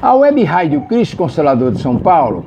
A Web Rádio Cristo Consolador de São Paulo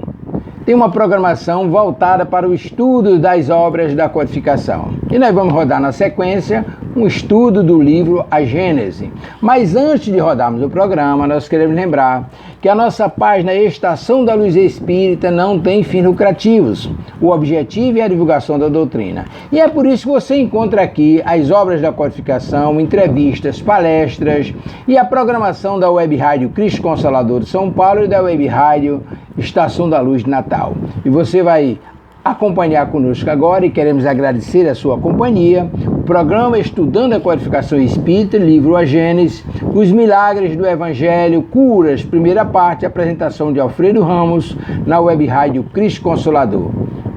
tem uma programação voltada para o estudo das obras da codificação. E nós vamos rodar na sequência um estudo do livro A Gênese. Mas antes de rodarmos o programa, nós queremos lembrar que a nossa página Estação da Luz Espírita não tem fins lucrativos. O objetivo é a divulgação da doutrina. E é por isso que você encontra aqui as obras da codificação, entrevistas, palestras e a programação da Web Rádio Cristo Consolador de São Paulo e da Web Rádio Estação da Luz de Natal. E você vai acompanhar conosco agora e queremos agradecer a sua companhia. O programa Estudando a Codificação Espírita, livro A Gênese, Os Milagres do Evangelho, Curas, primeira parte, apresentação de Alfredo Ramos, na Web Rádio Cristo Consolador.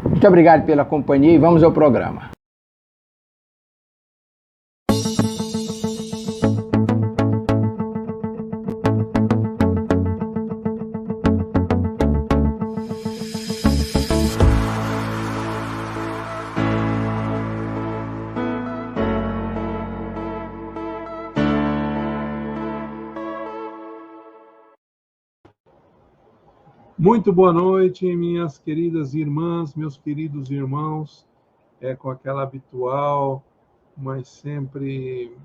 Muito obrigado pela companhia e vamos ao programa. Muito boa noite, minhas queridas irmãs, meus queridos irmãos. Com aquela habitual, mas sempre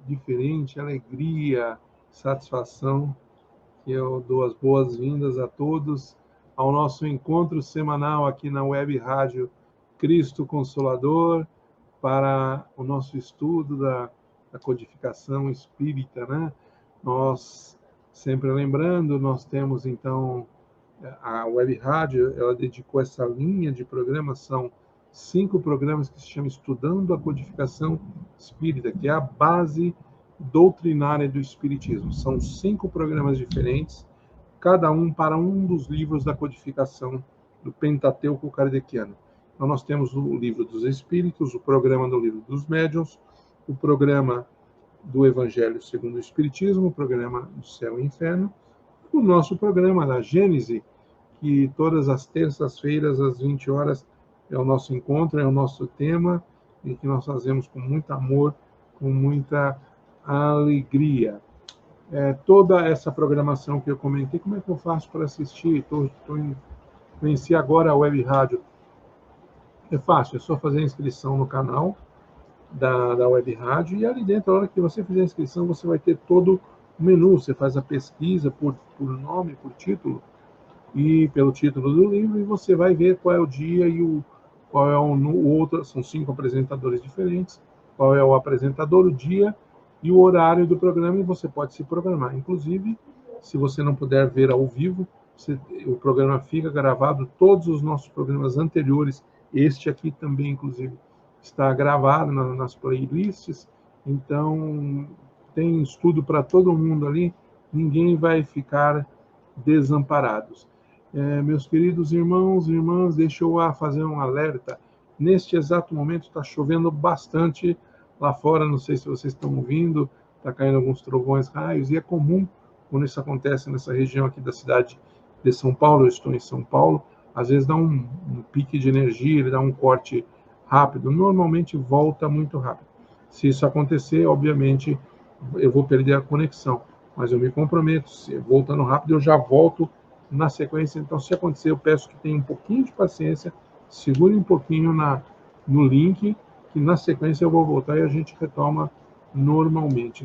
diferente alegria, satisfação, que eu dou as boas-vindas a todos ao nosso encontro semanal aqui na Web Rádio Cristo Consolador, para o nosso estudo da codificação espírita, né? Nós, sempre lembrando, nós temos então a Web Rádio, ela dedicou essa linha de programação, 5 programas que se chama Estudando a Codificação Espírita, que é a base doutrinária do Espiritismo. São 5 programas diferentes, cada um para um dos livros da codificação do Pentateuco Kardeciano. Então nós temos o livro dos Espíritos, o programa do livro dos Médiuns, o programa do Evangelho segundo o Espiritismo, o programa do Céu e Inferno, o nosso programa da Gênese, que todas as terças-feiras, às 20 horas, é o nosso encontro, é o nosso tema, e que nós fazemos com muito amor, com muita alegria. Toda essa programação que eu comentei, como é que eu faço para assistir? Conheci agora a Web Rádio. É fácil, é só fazer a inscrição no canal da Web Rádio, e ali dentro, a hora que você fizer a inscrição, você vai ter todo o menu. Você faz a pesquisa por nome, por título, e pelo título do livro, e você vai ver qual é o dia e qual é o outro. São 5 apresentadores diferentes, qual é o apresentador, o dia e o horário do programa, e você pode se programar. Inclusive, se você não puder ver ao vivo, o programa fica gravado, todos os nossos programas anteriores, este aqui também, inclusive, está gravado nas playlists, então tem estudo para todo mundo ali, ninguém vai ficar desamparados. Meus queridos irmãos e irmãs, deixa eu fazer um alerta. Neste exato momento está chovendo bastante lá fora, não sei se vocês estão ouvindo, está caindo alguns trovões, raios, e é comum quando isso acontece nessa região aqui da cidade de São Paulo. Eu estou em São Paulo, às vezes dá um pique de energia, ele dá um corte rápido, normalmente volta muito rápido. Se isso acontecer, obviamente, eu vou perder a conexão, mas eu me comprometo, voltando rápido, eu já volto na sequência. Então, se acontecer, eu peço que tenha um pouquinho de paciência, segure um pouquinho no link, que na sequência eu vou voltar e a gente retoma normalmente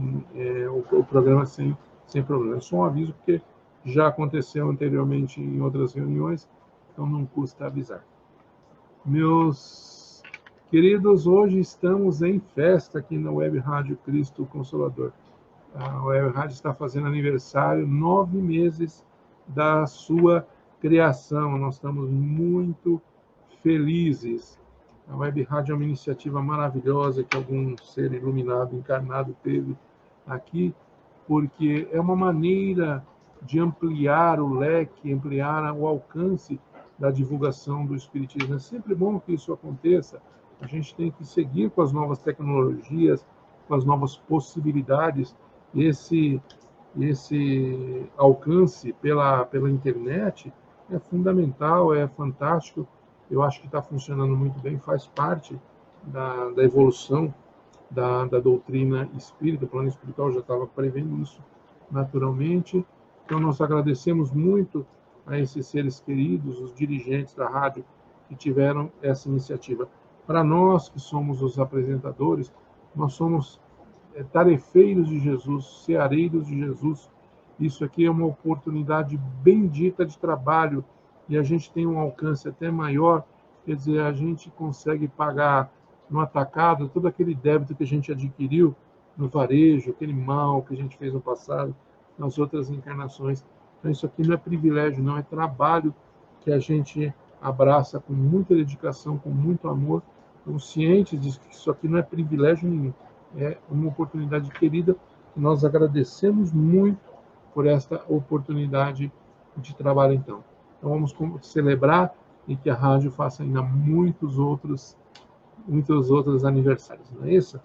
o programa sem problema. É só um aviso, porque já aconteceu anteriormente em outras reuniões, então não custa avisar. Meus queridos, hoje estamos em festa aqui na Web Rádio Cristo Consolador. A Web Rádio está fazendo aniversário, 9 meses da sua criação. Nós estamos muito felizes. A Web Rádio é uma iniciativa maravilhosa que algum ser iluminado, encarnado teve aqui, porque é uma maneira de ampliar o leque, ampliar o alcance da divulgação do Espiritismo. É sempre bom que isso aconteça. A gente tem que seguir com as novas tecnologias, com as novas possibilidades. Esse alcance pela internet é fundamental, é fantástico. Eu acho que está funcionando muito bem, faz parte da evolução da doutrina espírita. O plano espiritual já estava prevendo isso naturalmente, Então, nós agradecemos muito a esses seres queridos, os dirigentes da rádio, que tiveram essa iniciativa. Para nós, que somos os apresentadores, nós somos tarefeiros de Jesus, ceareiros de Jesus. Isso aqui é uma oportunidade bendita de trabalho e a gente tem um alcance até maior, quer dizer, a gente consegue pagar no atacado todo aquele débito que a gente adquiriu no varejo, aquele mal que a gente fez no passado, nas outras encarnações. Então, isso aqui não é privilégio, não, é trabalho que a gente abraça com muita dedicação, com muito amor, conscientes de que isso aqui não é privilégio nenhum, é uma oportunidade querida e nós agradecemos muito por esta oportunidade de trabalho, então. Então, vamos celebrar e que a rádio faça ainda muitos outros aniversários, não é isso?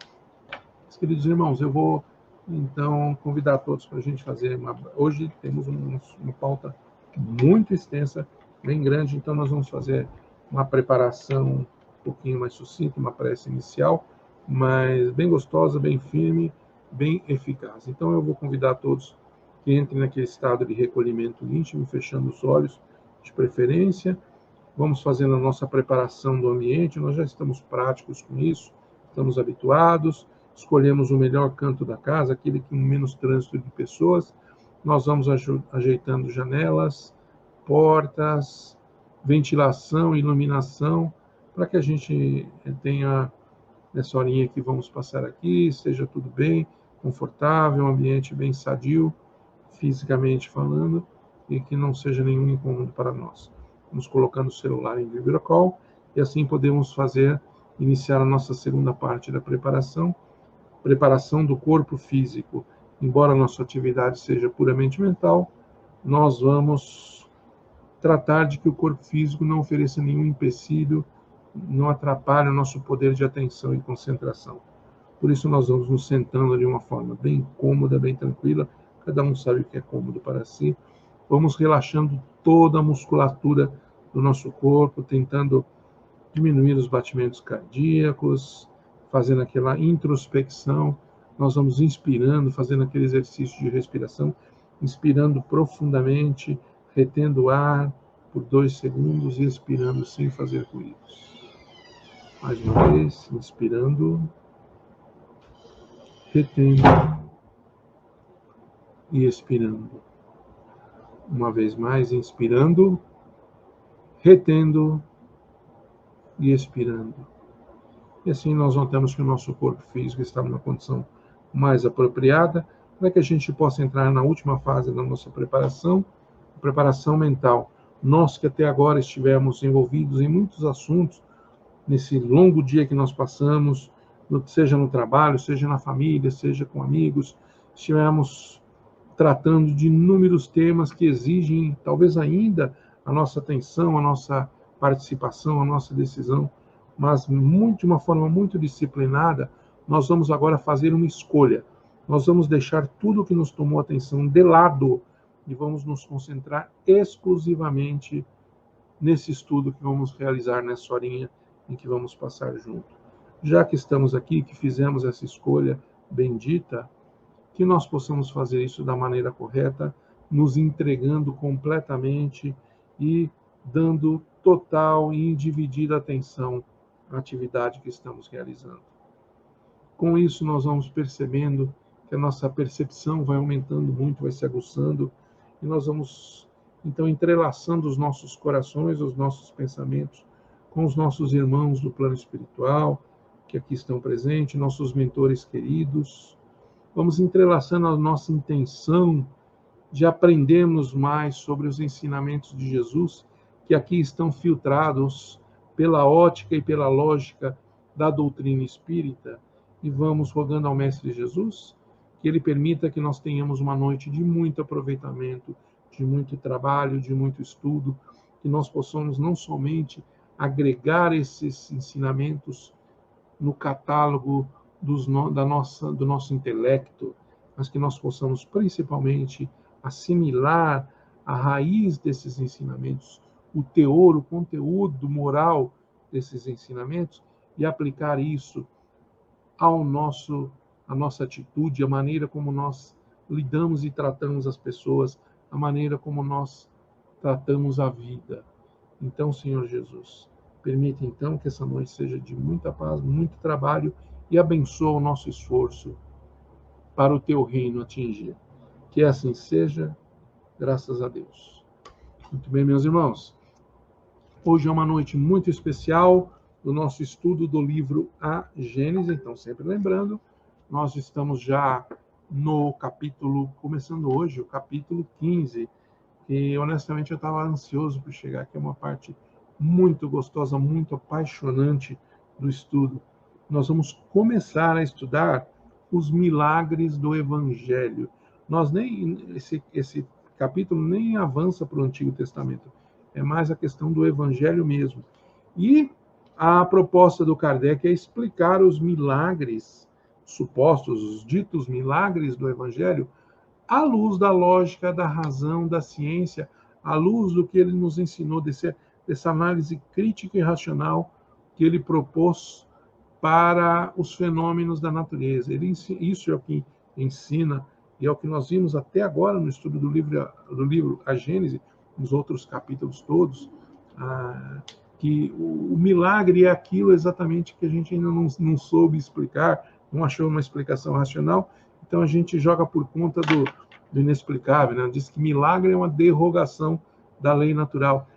Meus queridos irmãos, eu vou, então, convidar todos para a gente fazer Hoje temos uma pauta muito extensa, bem grande, então nós vamos fazer uma preparação um pouquinho mais sucinta, uma prece inicial, mas bem gostosa, bem firme, bem eficaz. Então eu vou convidar todos que entrem naquele estado de recolhimento íntimo, fechando os olhos, de preferência. Vamos fazendo a nossa preparação do ambiente, nós já estamos práticos com isso, estamos habituados, escolhemos o melhor canto da casa, aquele com menos trânsito de pessoas. Nós vamos ajeitando janelas, portas, ventilação, iluminação, para que a gente tenha, nessa horinha que vamos passar aqui, esteja tudo bem, confortável, um ambiente bem sadio, fisicamente falando, e que não seja nenhum incômodo para nós. Vamos colocando o celular em vibracall, e assim podemos iniciar a nossa segunda parte da preparação do corpo físico. Embora a nossa atividade seja puramente mental, nós vamos tratar de que o corpo físico não ofereça nenhum empecilho, não atrapalhe o nosso poder de atenção e concentração. Por isso nós vamos nos sentando de uma forma bem cômoda, bem tranquila, cada um sabe o que é cômodo para si. Vamos relaxando toda a musculatura do nosso corpo, tentando diminuir os batimentos cardíacos, fazendo aquela introspecção. Nós vamos inspirando, fazendo aquele exercício de respiração, inspirando profundamente, retendo o ar por 2 segundos e expirando sem fazer ruídos. Mais uma vez, inspirando, retendo e expirando. Uma vez mais, inspirando, retendo e expirando. E assim nós notamos que o nosso corpo físico está numa condição mais apropriada para que a gente possa entrar na última fase da nossa preparação mental. Nós que até agora estivemos envolvidos em muitos assuntos, nesse longo dia que nós passamos, seja no trabalho, seja na família, seja com amigos, estivemos tratando de inúmeros temas que exigem, talvez ainda, a nossa atenção, a nossa participação, a nossa decisão, mas de uma forma muito disciplinada, nós vamos agora fazer uma escolha. Nós vamos deixar tudo que nos tomou atenção de lado e vamos nos concentrar exclusivamente nesse estudo que vamos realizar nessa horinha em que vamos passar junto. Já que estamos aqui, que fizemos essa escolha bendita, que nós possamos fazer isso da maneira correta, nos entregando completamente e dando total e individida atenção à atividade que estamos realizando. Com isso, nós vamos percebendo que a nossa percepção vai aumentando muito, vai se aguçando, e nós vamos, então, entrelaçando os nossos corações, os nossos pensamentos, com os nossos irmãos do plano espiritual, que aqui estão presentes, nossos mentores queridos. Vamos entrelaçando a nossa intenção de aprendermos mais sobre os ensinamentos de Jesus, que aqui estão filtrados pela ótica e pela lógica da doutrina espírita, e vamos rogando ao Mestre Jesus que Ele permita que nós tenhamos uma noite de muito aproveitamento, de muito trabalho, de muito estudo, que nós possamos não somente agregar esses ensinamentos no catálogo do nosso intelecto, mas que nós possamos principalmente assimilar a raiz desses ensinamentos, o teor, o conteúdo moral desses ensinamentos e aplicar isso à nossa atitude, a maneira como nós lidamos e tratamos as pessoas a maneira como nós tratamos a vida. Então, Senhor Jesus, permita então que essa noite seja de muita paz, muito trabalho e abençoa o nosso esforço para o teu reino atingir. Que assim seja, graças a Deus. Muito bem, meus irmãos. Hoje é uma noite muito especial do nosso estudo do livro A Gênesis. Então, sempre lembrando, nós estamos já no capítulo, começando hoje, o capítulo 15. E, honestamente, eu estava ansioso por chegar aqui. É uma parte muito gostosa, muito apaixonante do estudo. Nós vamos começar a estudar os milagres do Evangelho. Esse capítulo nem avança para o Antigo Testamento. É mais a questão do Evangelho mesmo. E a proposta do Kardec é explicar os milagres supostos, os ditos milagres do Evangelho, à luz da lógica, da razão, da ciência, à luz do que ele nos ensinou, dessa análise crítica e racional que ele propôs para os fenômenos da natureza. Isso é o que ensina, e é o que nós vimos até agora no estudo do livro A Gênese, nos outros capítulos todos, que o milagre é aquilo exatamente que a gente ainda não soube explicar, não achou uma explicação racional, então a gente joga por conta do inexplicável, né? Diz que milagre é uma derrogação da lei natural.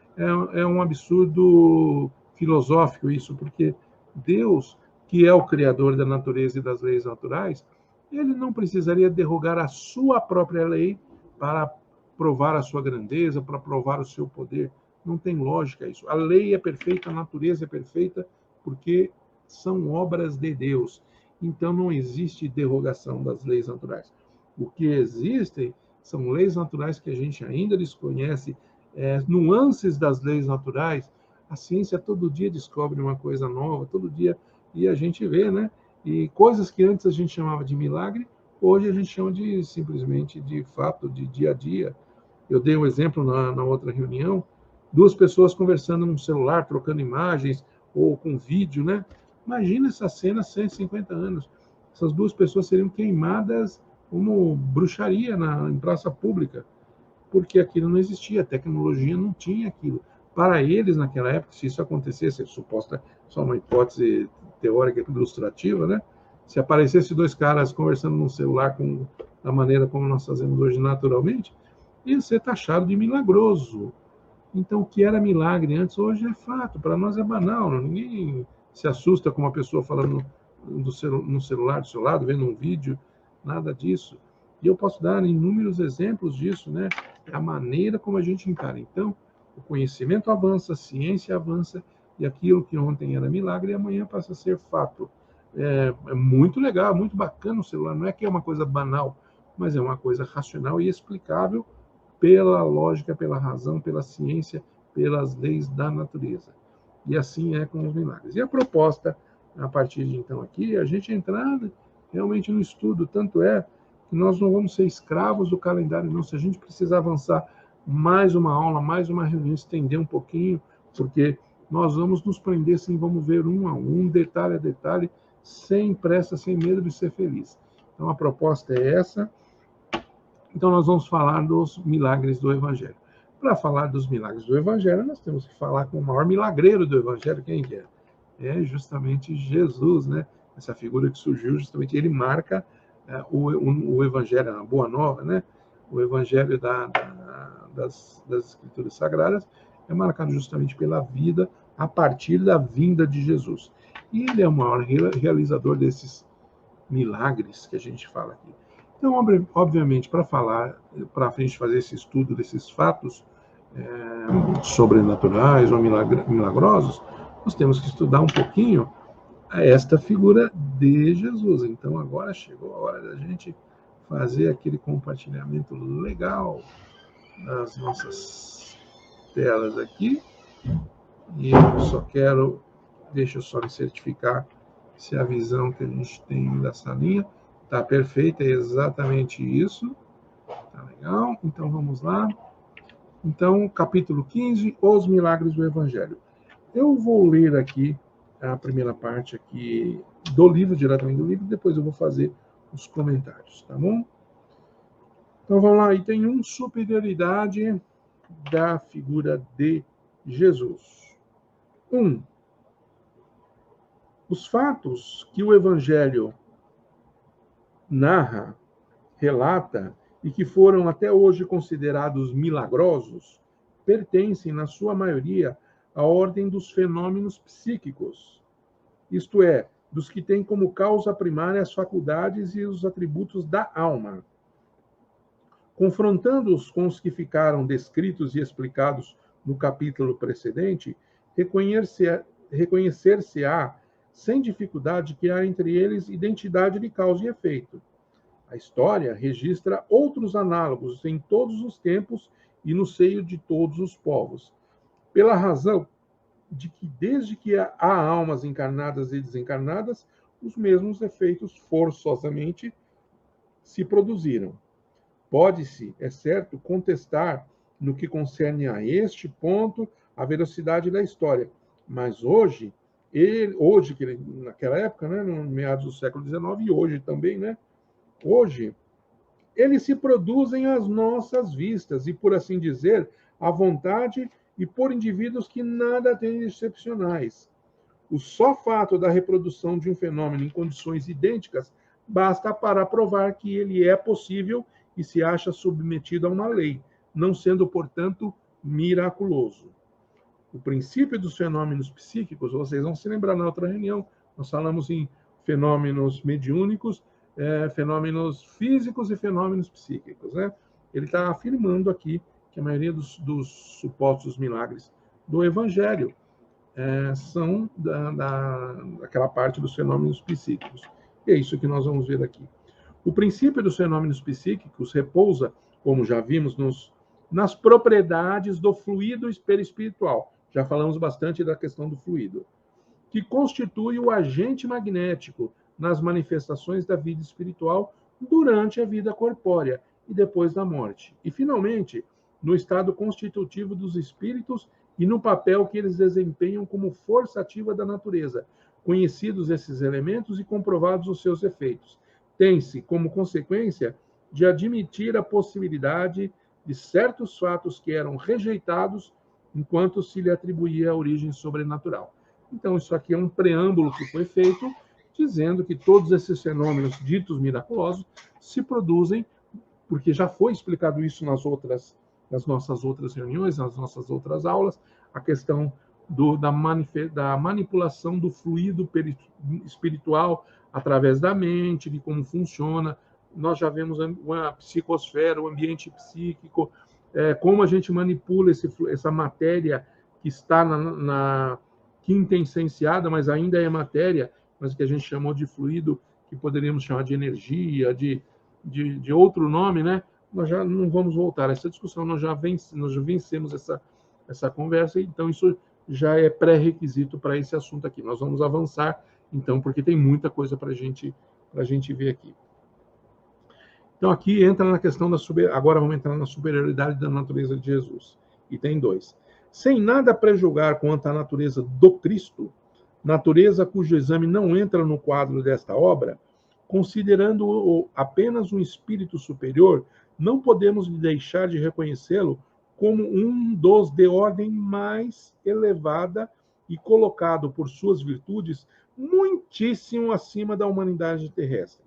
É um absurdo filosófico isso, porque Deus, que é o criador da natureza e das leis naturais, ele não precisaria derrogar a sua própria lei para provar a sua grandeza, para provar o seu poder. Não tem lógica isso. A lei é perfeita, a natureza é perfeita, porque são obras de Deus. Então não existe derrogação das leis naturais. O que existem são leis naturais que a gente ainda desconhece, nuances das leis naturais. A ciência todo dia descobre uma coisa nova, todo dia, e a gente vê, né? E coisas que antes a gente chamava de milagre, hoje a gente chama de simplesmente de fato, de dia a dia. Eu dei um exemplo na outra reunião, 2 pessoas conversando no celular, trocando imagens, ou com vídeo, né? Imagina essa cena 150 anos. Essas 2 pessoas seriam queimadas como bruxaria em praça pública, porque aquilo não existia, a tecnologia não tinha aquilo. Para eles, naquela época, se isso acontecesse, só uma hipótese teórica ilustrativa, né? Se aparecesse 2 caras conversando no celular da maneira como nós fazemos hoje naturalmente, ia ser taxado de milagroso. Então, o que era milagre antes, hoje é fato. Para nós é banal. Ninguém se assusta com uma pessoa falando no celular do seu lado, vendo um vídeo, nada disso. E eu posso dar inúmeros exemplos disso, né? É a maneira como a gente encara. Então, o conhecimento avança, a ciência avança, e aquilo que ontem era milagre, amanhã passa a ser fato. É muito legal, muito bacana o celular. Não é que é uma coisa banal, mas é uma coisa racional e explicável pela lógica, pela razão, pela ciência, pelas leis da natureza. E assim é com os milagres. E a proposta, a partir de então aqui, é a gente entrar realmente no estudo. Tanto é que nós não vamos ser escravos do calendário, não. Se a gente precisar avançar mais uma aula, mais uma reunião, estender um pouquinho, porque nós vamos nos prender, sim, vamos ver um a um, detalhe a detalhe, sem pressa, sem medo de ser feliz. Então a proposta é essa. Então, nós vamos falar dos milagres do Evangelho. Para falar dos milagres do Evangelho, nós temos que falar com o maior milagreiro do Evangelho, quem que é? É justamente Jesus, né? Essa figura que surgiu, justamente ele marca o Evangelho, a Boa Nova, né? O Evangelho das Escrituras Sagradas é marcado justamente pela vida a partir da vinda de Jesus. E ele é o maior realizador desses milagres que a gente fala aqui. Então, obviamente, para a gente fazer esse estudo desses fatos sobrenaturais ou milagrosos, nós temos que estudar um pouquinho esta figura de Jesus. Então, agora chegou a hora da gente fazer aquele compartilhamento legal das nossas telas aqui. E eu só deixa eu só me certificar se a visão que a gente tem da salinha está perfeita, é exatamente isso. Tá legal? Então vamos lá. Então, capítulo 15, os milagres do Evangelho. Eu vou ler aqui a primeira parte aqui do livro, diretamente do livro, depois eu vou fazer os comentários, tá bom? Então vamos lá, item 1, superioridade da figura de Jesus. 1. Os fatos que o Evangelho narra, relata e que foram até hoje considerados milagrosos, pertencem, na sua maioria, à ordem dos fenômenos psíquicos, isto é, dos que têm como causa primária as faculdades e os atributos da alma. Confrontando-os com os que ficaram descritos e explicados no capítulo precedente, reconhecer-se-á sem dificuldade que há entre eles identidade de causa e efeito. A história registra outros análogos em todos os tempos e no seio de todos os povos, pela razão de que, desde que há almas encarnadas e desencarnadas, os mesmos efeitos forçosamente se produziram. Pode-se, é certo, contestar, no que concerne a este ponto, a veracidade da história, mas hoje, naquela época, né, no meados do século XIX, e hoje também, né, hoje, eles se produzem às nossas vistas e, por assim dizer, à vontade e por indivíduos que nada têm de excepcionais. O só fato da reprodução de um fenômeno em condições idênticas basta para provar que ele é possível e se acha submetido a uma lei, não sendo, portanto, miraculoso. O princípio dos fenômenos psíquicos, vocês vão se lembrar na outra reunião, nós falamos em fenômenos mediúnicos, fenômenos físicos e fenômenos psíquicos, né? Ele está afirmando aqui que a maioria dos supostos milagres do Evangelho são daquela parte dos fenômenos psíquicos. E é isso que nós vamos ver aqui. O princípio dos fenômenos psíquicos repousa, como já vimos, nas propriedades do fluido perispiritual. Já falamos bastante da questão do fluido, que constitui o agente magnético nas manifestações da vida espiritual durante a vida corpórea e depois da morte. E, finalmente, no estado constitutivo dos espíritos e no papel que eles desempenham como força ativa da natureza, conhecidos esses elementos e comprovados os seus efeitos. Tem-se, como consequência, de admitir a possibilidade de certos fatos que eram rejeitados enquanto se lhe atribuía a origem sobrenatural. Então, isso aqui é um preâmbulo que foi feito, dizendo que todos esses fenômenos ditos miraculosos se produzem, porque já foi explicado isso nas nossas outras reuniões, nas nossas outras aulas, a questão da manipulação do fluido espiritual através da mente, de como funciona. Nós já vemos a psicosfera, o ambiente psíquico, como a gente manipula essa matéria que está na quinta essenciada, mas ainda é matéria, mas que a gente chamou de fluido, que poderíamos chamar de energia, de outro nome, né? Nós já não vamos voltar a essa discussão, nós já vencemos essa conversa, então isso já é pré-requisito para esse assunto aqui. Nós vamos avançar, então, porque tem muita coisa para a gente ver aqui. Então, aqui entra na questão agora vamos entrar na superioridade da natureza de Jesus. E tem 2. Sem nada prejulgar quanto à natureza do Cristo, natureza cujo exame não entra no quadro desta obra, considerando-o apenas um espírito superior, não podemos deixar de reconhecê-lo como um dos de ordem mais elevada e colocado por suas virtudes muitíssimo acima da humanidade terrestre.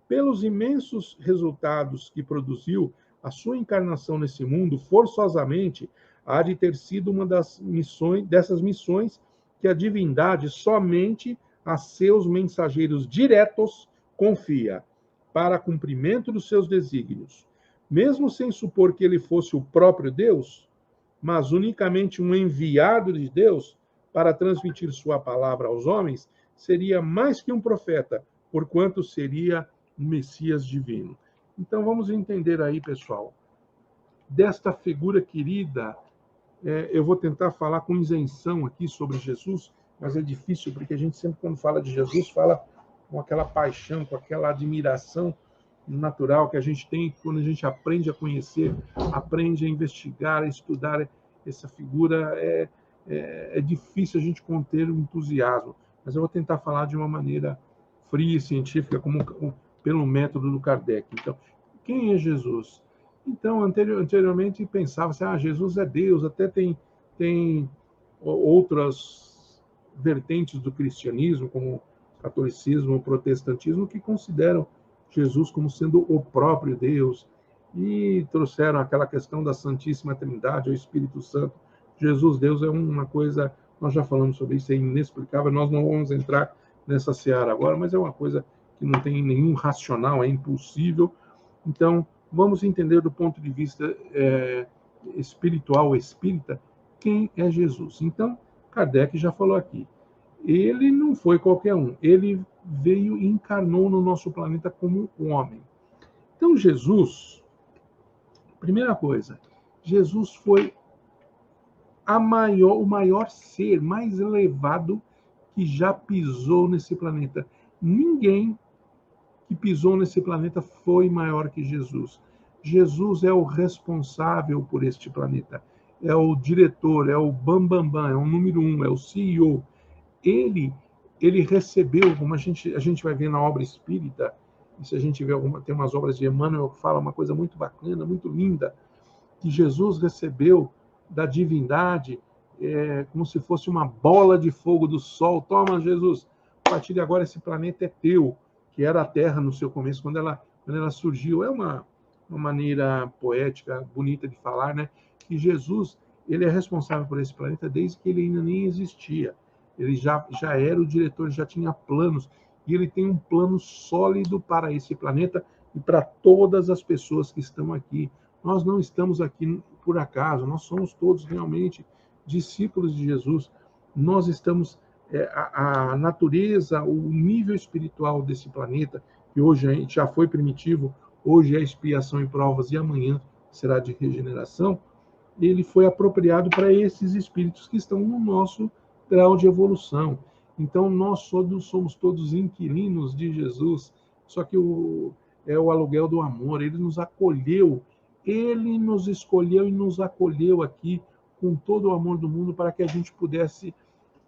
Pelos imensos resultados que produziu, a sua encarnação nesse mundo, forçosamente, há de ter sido uma dessas missões que a divindade somente a seus mensageiros diretos confia, para cumprimento dos seus desígnios. Mesmo sem supor que ele fosse o próprio Deus, mas unicamente um enviado de Deus para transmitir sua palavra aos homens, seria mais que um profeta, porquanto seria um Messias divino. Então vamos entender aí, pessoal, desta figura querida. Eu vou tentar falar com isenção aqui sobre Jesus, mas é difícil, porque a gente sempre, quando fala de Jesus, fala com aquela paixão, com aquela admiração natural que a gente tem quando a gente aprende a conhecer, aprende a investigar, a estudar essa figura. É difícil a gente conter o entusiasmo, mas eu vou tentar falar de uma maneira fria e científica, pelo método do Kardec. Então, quem é Jesus? Então, anteriormente pensava-se, Jesus é Deus, até tem outras vertentes do cristianismo, como o catolicismo, o protestantismo, que consideram Jesus como sendo o próprio Deus, e trouxeram aquela questão da Santíssima Trindade, o Espírito Santo. Jesus, Deus, é uma coisa, nós já falamos sobre isso, é inexplicável, nós não vamos entrar nessa seara agora, mas é uma coisa que não tem nenhum racional, é impossível. Então, vamos entender do ponto de vista espiritual, espírita, quem é Jesus. Então, Kardec já falou aqui, ele não foi qualquer um, ele veio e encarnou no nosso planeta como um homem. Então, Jesus, primeira coisa, Jesus foi o maior ser, mais elevado que já pisou nesse planeta. Ninguém que pisou nesse planeta foi maior que Jesus. Jesus é o responsável por este planeta. É o diretor, é o bambambam, é o número 1, é o CEO. Ele recebeu, como a gente vai ver na obra espírita, e se a gente vê tem umas obras de Emmanuel que fala uma coisa muito bacana, muito linda, que Jesus recebeu da divindade como se fosse uma bola de fogo do sol. Toma, Jesus, a partir de agora esse planeta é teu, que era a Terra no seu começo, quando ela surgiu. É uma maneira poética, bonita de falar, né? Que Jesus, ele é responsável por esse planeta desde que ele ainda nem existia. Ele já era o diretor, já tinha planos, e ele tem um plano sólido para esse planeta e para todas as pessoas que estão aqui. Nós não estamos aqui por acaso, nós somos todos realmente discípulos de Jesus. Nós estamos, a natureza, o nível espiritual desse planeta, que hoje a gente já foi primitivo, hoje é expiação e provas, e amanhã será de regeneração, ele foi apropriado para esses espíritos que estão no nosso grau de evolução. Então, nós somos todos inquilinos de Jesus, só que é o aluguel do amor. Ele nos acolheu, ele nos escolheu e nos acolheu aqui com todo o amor do mundo para que a gente pudesse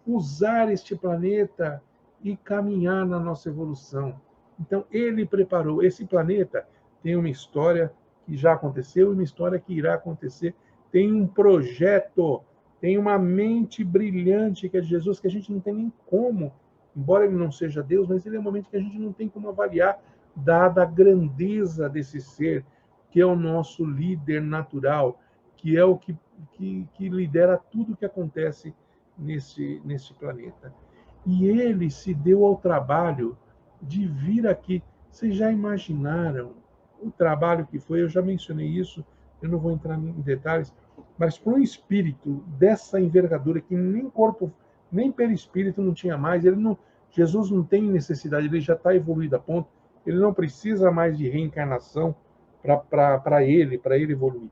usar este planeta e caminhar na nossa evolução. Então, ele preparou. Esse planeta tem uma história que já aconteceu e uma história que irá acontecer. Tem um projeto, tem uma mente brilhante que é de Jesus, que a gente não tem nem como, embora ele não seja Deus, mas ele é um momento que a gente não tem como avaliar, dada a grandeza desse ser, que é o nosso líder natural, que é o que lidera tudo o que acontece nesse planeta. E ele se deu ao trabalho de vir aqui. Vocês já imaginaram o trabalho que foi? Eu já mencionei isso, eu não vou entrar em detalhes, mas para um espírito dessa envergadura, que nem corpo, nem perispírito não tinha mais, Jesus não tem necessidade, ele já está evoluído a ponto, ele não precisa mais de reencarnação para ele evoluir.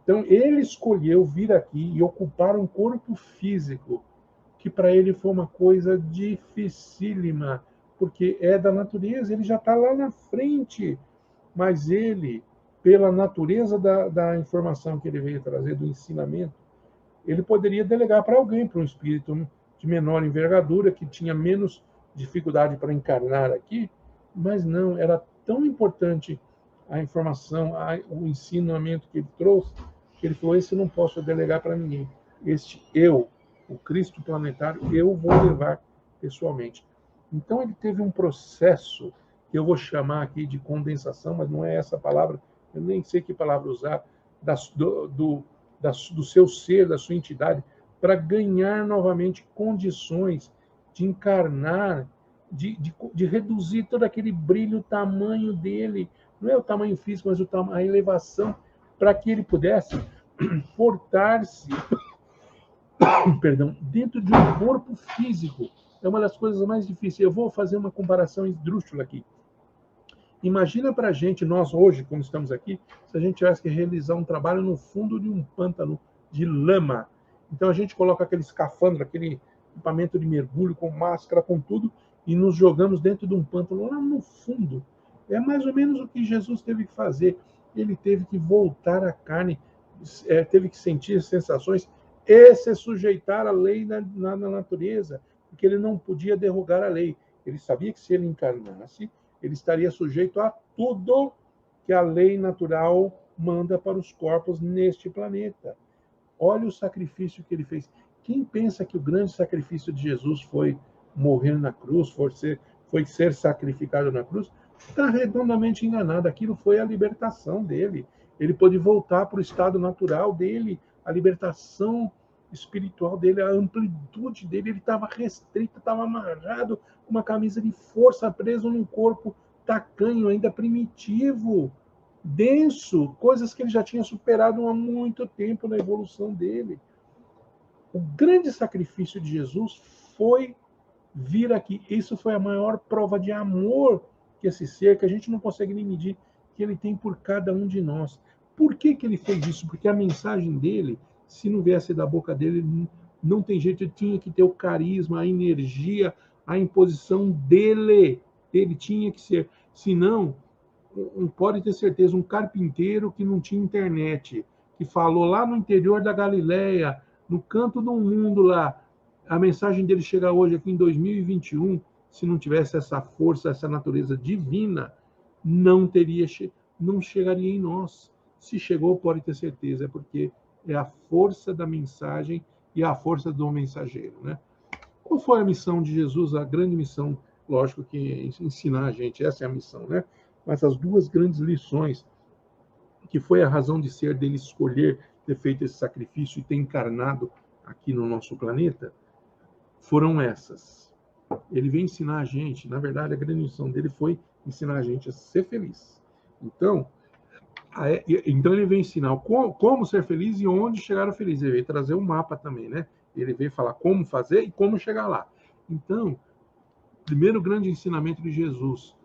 Então, ele escolheu vir aqui e ocupar um corpo físico, que para ele foi uma coisa dificílima, porque é da natureza, ele já está lá na frente, mas ele, pela natureza da informação que ele veio trazer, do ensinamento, ele poderia delegar para alguém, para um espírito de menor envergadura, que tinha menos dificuldade para encarnar aqui, mas não, era tão importante a informação, o ensinamento que ele trouxe, que ele falou, esse eu não posso delegar para ninguém. Este eu, o Cristo planetário, eu vou levar pessoalmente. Então ele teve um processo, que eu vou chamar aqui de condensação, mas não é essa palavra, eu nem sei que palavra usar, do seu ser, da sua entidade, para ganhar novamente condições de encarnar, de reduzir todo aquele brilho, o tamanho dele, não é o tamanho físico, mas a elevação, para que ele pudesse portar-se dentro de um corpo físico. É uma das coisas mais difíceis. Eu vou fazer uma comparação esdrúxula aqui. Imagina para a gente, nós hoje, como estamos aqui, se a gente tivesse que realizar um trabalho no fundo de um pântano de lama. Então a gente coloca aquele escafandro, aquele equipamento de mergulho com máscara, com tudo, e nos jogamos dentro de um pântano lá no fundo. É mais ou menos o que Jesus teve que fazer. Ele teve que voltar à carne, teve que sentir sensações e se sujeitar à lei na natureza, porque ele não podia derrogar a lei. Ele sabia que se ele encarnasse, ele estaria sujeito a tudo que a lei natural manda para os corpos neste planeta. Olha o sacrifício que ele fez. Quem pensa que o grande sacrifício de Jesus foi morrer na cruz, foi ser sacrificado na cruz, está redondamente enganado. Aquilo foi a libertação dele. Ele pôde voltar para o estado natural dele, a libertação espiritual dele, a amplitude dele. Ele estava restrito, estava amarrado, com uma camisa de força, preso num corpo tacanho, ainda primitivo, denso, coisas que ele já tinha superado há muito tempo na evolução dele. O grande sacrifício de Jesus foi vir aqui. Isso foi a maior prova de amor que esse ser, que a gente não consegue nem medir, que ele tem por cada um de nós. Por que ele fez isso? Porque a mensagem dele, se não viesse da boca dele, não tem jeito, ele tinha que ter o carisma, a energia, a imposição dele. Ele tinha que ser. Senão, pode ter certeza, um carpinteiro que não tinha internet, que falou lá no interior da Galileia, no canto do mundo lá, a mensagem dele chega hoje aqui em 2021, se não tivesse essa força, essa natureza divina, não chegaria em nós. Se chegou, pode ter certeza, é porque é a força da mensagem e a força do mensageiro, né? Qual foi a missão de Jesus? A grande missão, lógico que é ensinar a gente, essa é a missão, né? Mas as duas grandes lições, que foi a razão de ser dele escolher ter feito esse sacrifício e ter encarnado aqui no nosso planeta, foram essas. Ele veio ensinar a gente, na verdade, a grande missão dele foi ensinar a gente a ser feliz. Então ele veio ensinar como ser feliz e onde chegar ao feliz. Ele veio trazer um mapa também, né? Ele veio falar como fazer e como chegar lá. Então, primeiro grande ensinamento de Jesus,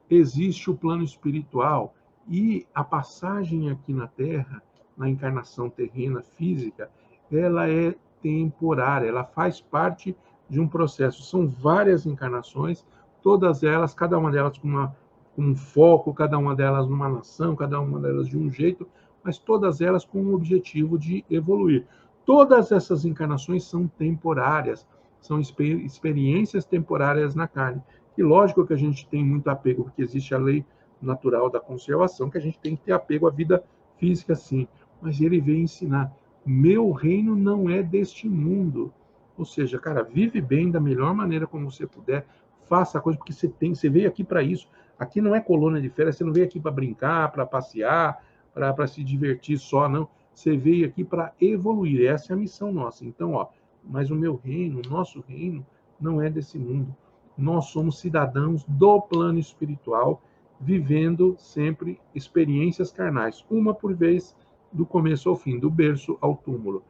existe o plano espiritual e a passagem aqui na Terra, na encarnação terrena física, ela é temporária, ela faz parte de um processo. São várias encarnações, todas elas, cada uma delas com um foco, cada uma delas numa nação, cada uma delas de um jeito, mas todas elas com o objetivo de evoluir. Todas essas encarnações são temporárias, são experiências temporárias na carne. E lógico que a gente tem muito apego, porque existe a lei natural da conservação, que a gente tem que ter apego à vida física, sim. Mas ele veio ensinar, meu reino não é deste mundo. Ou seja, cara, vive bem da melhor maneira como você puder, faça a coisa, porque você veio aqui para isso. Aqui não é colônia de férias, você não veio aqui para brincar, para passear, para se divertir só, não. Você veio aqui para evoluir, essa é a missão nossa. Então, mas o meu reino, o nosso reino, não é desse mundo. Nós somos cidadãos do plano espiritual, vivendo sempre experiências carnais, uma por vez, do começo ao fim, do berço ao túmulo.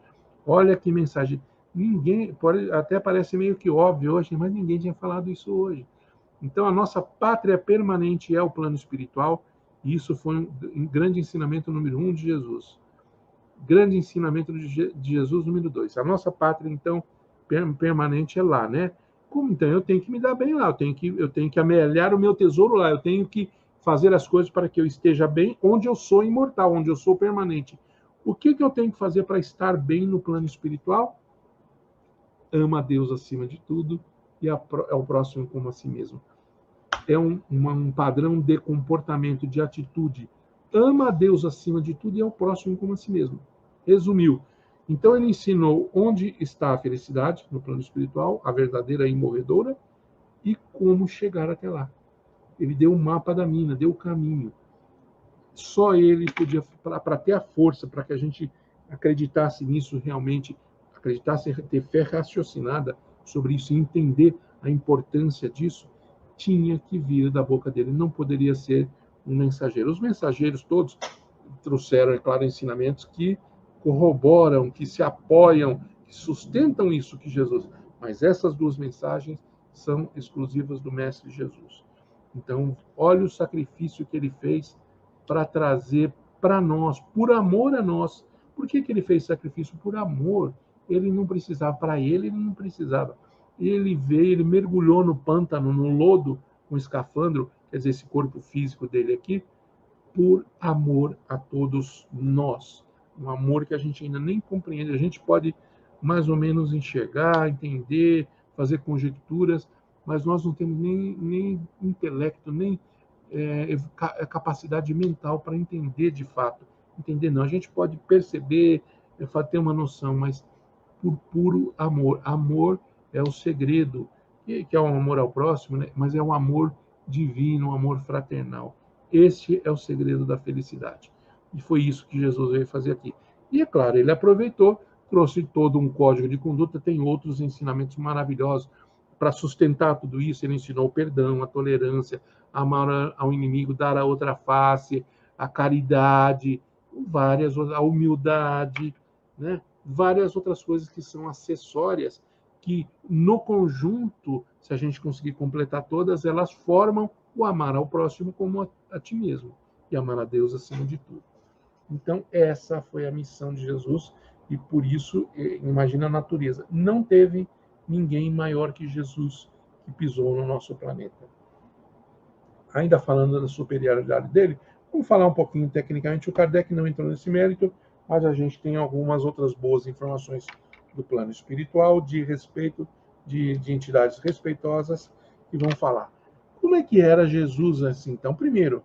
Olha que mensagem. Ninguém, até parece meio que óbvio hoje, mas ninguém tinha falado isso hoje. Então, a nossa pátria permanente é o plano espiritual, e isso foi um grande ensinamento número 1 de Jesus. Grande ensinamento de Jesus número 2. A nossa pátria, então, permanente é lá, né? Como então? Eu tenho que me dar bem lá, eu tenho que amelhar o meu tesouro lá, eu tenho que fazer as coisas para que eu esteja bem onde eu sou imortal, onde eu sou permanente. O que eu tenho que fazer para estar bem no plano espiritual? Ama a Deus acima de tudo e ao próximo como a si mesmo. É um padrão de comportamento, de atitude. Ama a Deus acima de tudo e ao próximo como a si mesmo. Resumiu. Então ele ensinou onde está a felicidade no plano espiritual, a verdadeira e imorredora, e como chegar até lá. Ele deu o mapa da mina, deu o caminho. Só ele podia, para ter a força, para que a gente acreditasse nisso realmente, acreditasse, ter fé raciocinada sobre isso e entender a importância disso, tinha que vir da boca dele, não poderia ser um mensageiro. Os mensageiros todos trouxeram, é claro, ensinamentos que corroboram, que se apoiam, que sustentam isso que Jesus. Mas essas duas mensagens são exclusivas do Mestre Jesus. Então, olha o sacrifício que ele fez para trazer para nós, por amor a nós. Por que ele fez sacrifício? Por amor. Ele não precisava, para ele não precisava. Ele veio, ele mergulhou no pântano, no lodo, com escafandro, quer dizer, esse corpo físico dele aqui, por amor a todos nós. Um amor que a gente ainda nem compreende. A gente pode mais ou menos enxergar, entender, fazer conjecturas, mas nós não temos nem intelecto, nem capacidade mental para entender de fato entender, não. A gente pode perceber, ter uma noção, mas por puro amor. Amor é o segredo, que é o amor ao próximo, né? Mas é um amor divino, um amor fraternal. Este é o segredo da felicidade. E foi isso que Jesus veio fazer aqui. E, é claro, ele aproveitou, trouxe todo um código de conduta, tem outros ensinamentos maravilhosos para sustentar tudo isso. Ele ensinou o perdão, a tolerância, amar ao inimigo, dar a outra face, a caridade, a humildade, né? Várias outras coisas que são acessórias, que no conjunto, se a gente conseguir completar todas, elas formam o amar ao próximo como a ti mesmo, e amar a Deus acima de tudo. Então, essa foi a missão de Jesus, e por isso, imagina a natureza. Não teve ninguém maior que Jesus que pisou no nosso planeta. Ainda falando da superioridade dele, vamos falar um pouquinho tecnicamente. O Kardec não entrou nesse mérito, mas a gente tem algumas outras boas informações do plano espiritual, de respeito, de entidades respeitosas, que vão falar. Como é que era Jesus assim? Então, primeiro,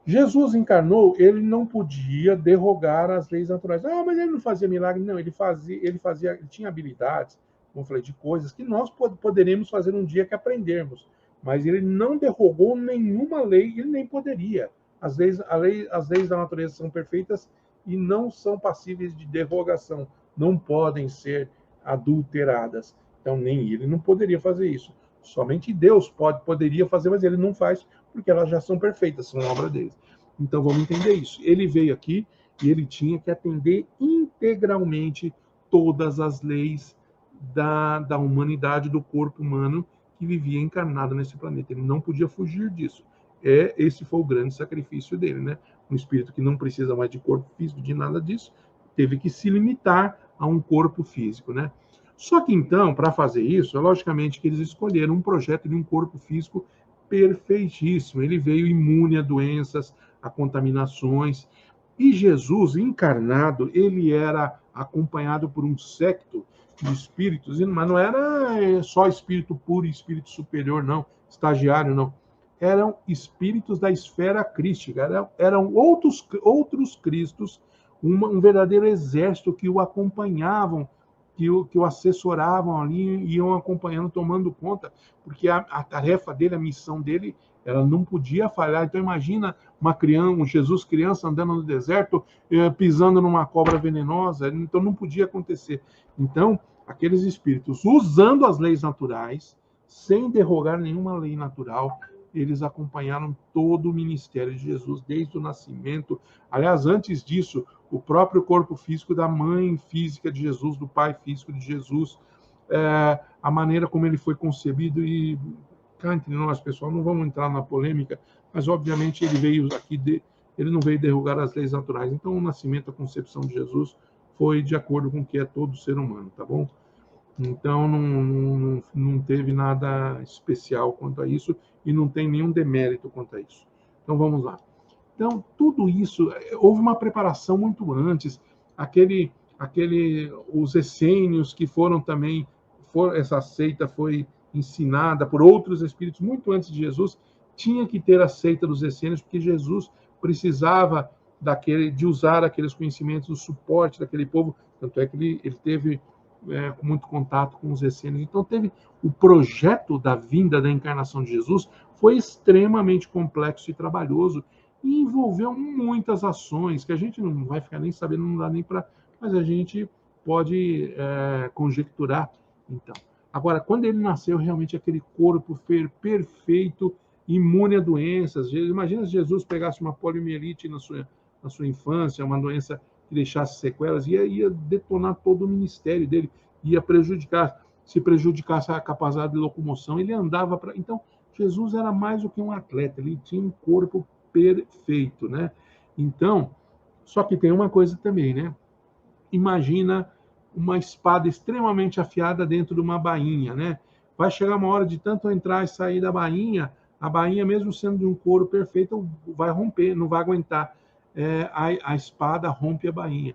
Jesus encarnou, ele não podia derrogar as leis naturais. Ah, mas ele não fazia milagre. Não, ele tinha habilidades, como eu falei, de coisas que nós poderíamos fazer um dia que aprendermos. Mas ele não derrogou nenhuma lei, ele nem poderia. As leis da natureza são perfeitas e não são passíveis de derrogação, não podem ser adulteradas. Então, nem ele não poderia fazer isso. Somente Deus poderia fazer, mas ele não faz, porque elas já são perfeitas, são obra deles. Então, vamos entender isso. Ele veio aqui e ele tinha que atender integralmente todas as leis da humanidade, do corpo humano que vivia encarnado nesse planeta. Ele não podia fugir disso. Esse foi o grande sacrifício dele, né? Um espírito que não precisa mais de corpo físico, de nada disso, teve que se limitar a um corpo físico, né? Só que então, para fazer isso, logicamente que eles escolheram um projeto de um corpo físico perfeitíssimo. Ele veio imune a doenças, a contaminações. E Jesus, encarnado, ele era acompanhado por um séquito de espíritos, mas não era só espírito puro e espírito superior, não, estagiário, não. Eram espíritos da esfera crística, eram outros Cristos, um verdadeiro exército que o acompanhavam, que o assessoravam ali, iam acompanhando, tomando conta, porque a tarefa dele, a missão dele, ela não podia falhar. Então imagina um Jesus criança andando no deserto, pisando numa cobra venenosa, então não podia acontecer. Então, aqueles espíritos, usando as leis naturais, sem derrogar nenhuma lei natural, eles acompanharam todo o ministério de Jesus, desde o nascimento. Aliás, antes disso, o próprio corpo físico da mãe física de Jesus, do pai físico de Jesus, a maneira como ele foi concebido. E cá entre nós, pessoal, não vamos entrar na polêmica, mas obviamente ele veio aqui, ele não veio derrogar as leis naturais. Então, o nascimento, a concepção de Jesus foi de acordo com o que é todo ser humano, tá bom? Então, não teve nada especial quanto a isso e não tem nenhum demérito quanto a isso. Então, vamos lá. Então, tudo isso, houve uma preparação muito antes. Os essênios que foram também, essa seita foi ensinada por outros espíritos muito antes de Jesus, tinha que ter a seita dos essênios, porque Jesus precisava de usar aqueles conhecimentos, o suporte daquele povo. Tanto é que ele teve muito contato com os essênios. Então, teve o projeto da vinda da encarnação de Jesus, foi extremamente complexo e trabalhoso, e envolveu muitas ações, que a gente não vai ficar nem sabendo, não dá nem para... Mas a gente pode conjecturar, então. Agora, quando ele nasceu, realmente aquele corpo perfeito, imune a doenças. Imagina se Jesus pegasse uma poliomielite na sua infância, uma doença que deixasse sequelas, ia detonar todo o ministério dele, ia prejudicar. Se prejudicasse a capacidade de locomoção, ele andava para... Então, Jesus era mais do que um atleta, ele tinha um corpo perfeito, né? Então, só que tem uma coisa também, né? Imagina uma espada extremamente afiada dentro de uma bainha, né? Vai chegar uma hora de tanto entrar e sair da bainha, a bainha, mesmo sendo de um couro perfeito, vai romper, não vai aguentar. A espada rompe a bainha.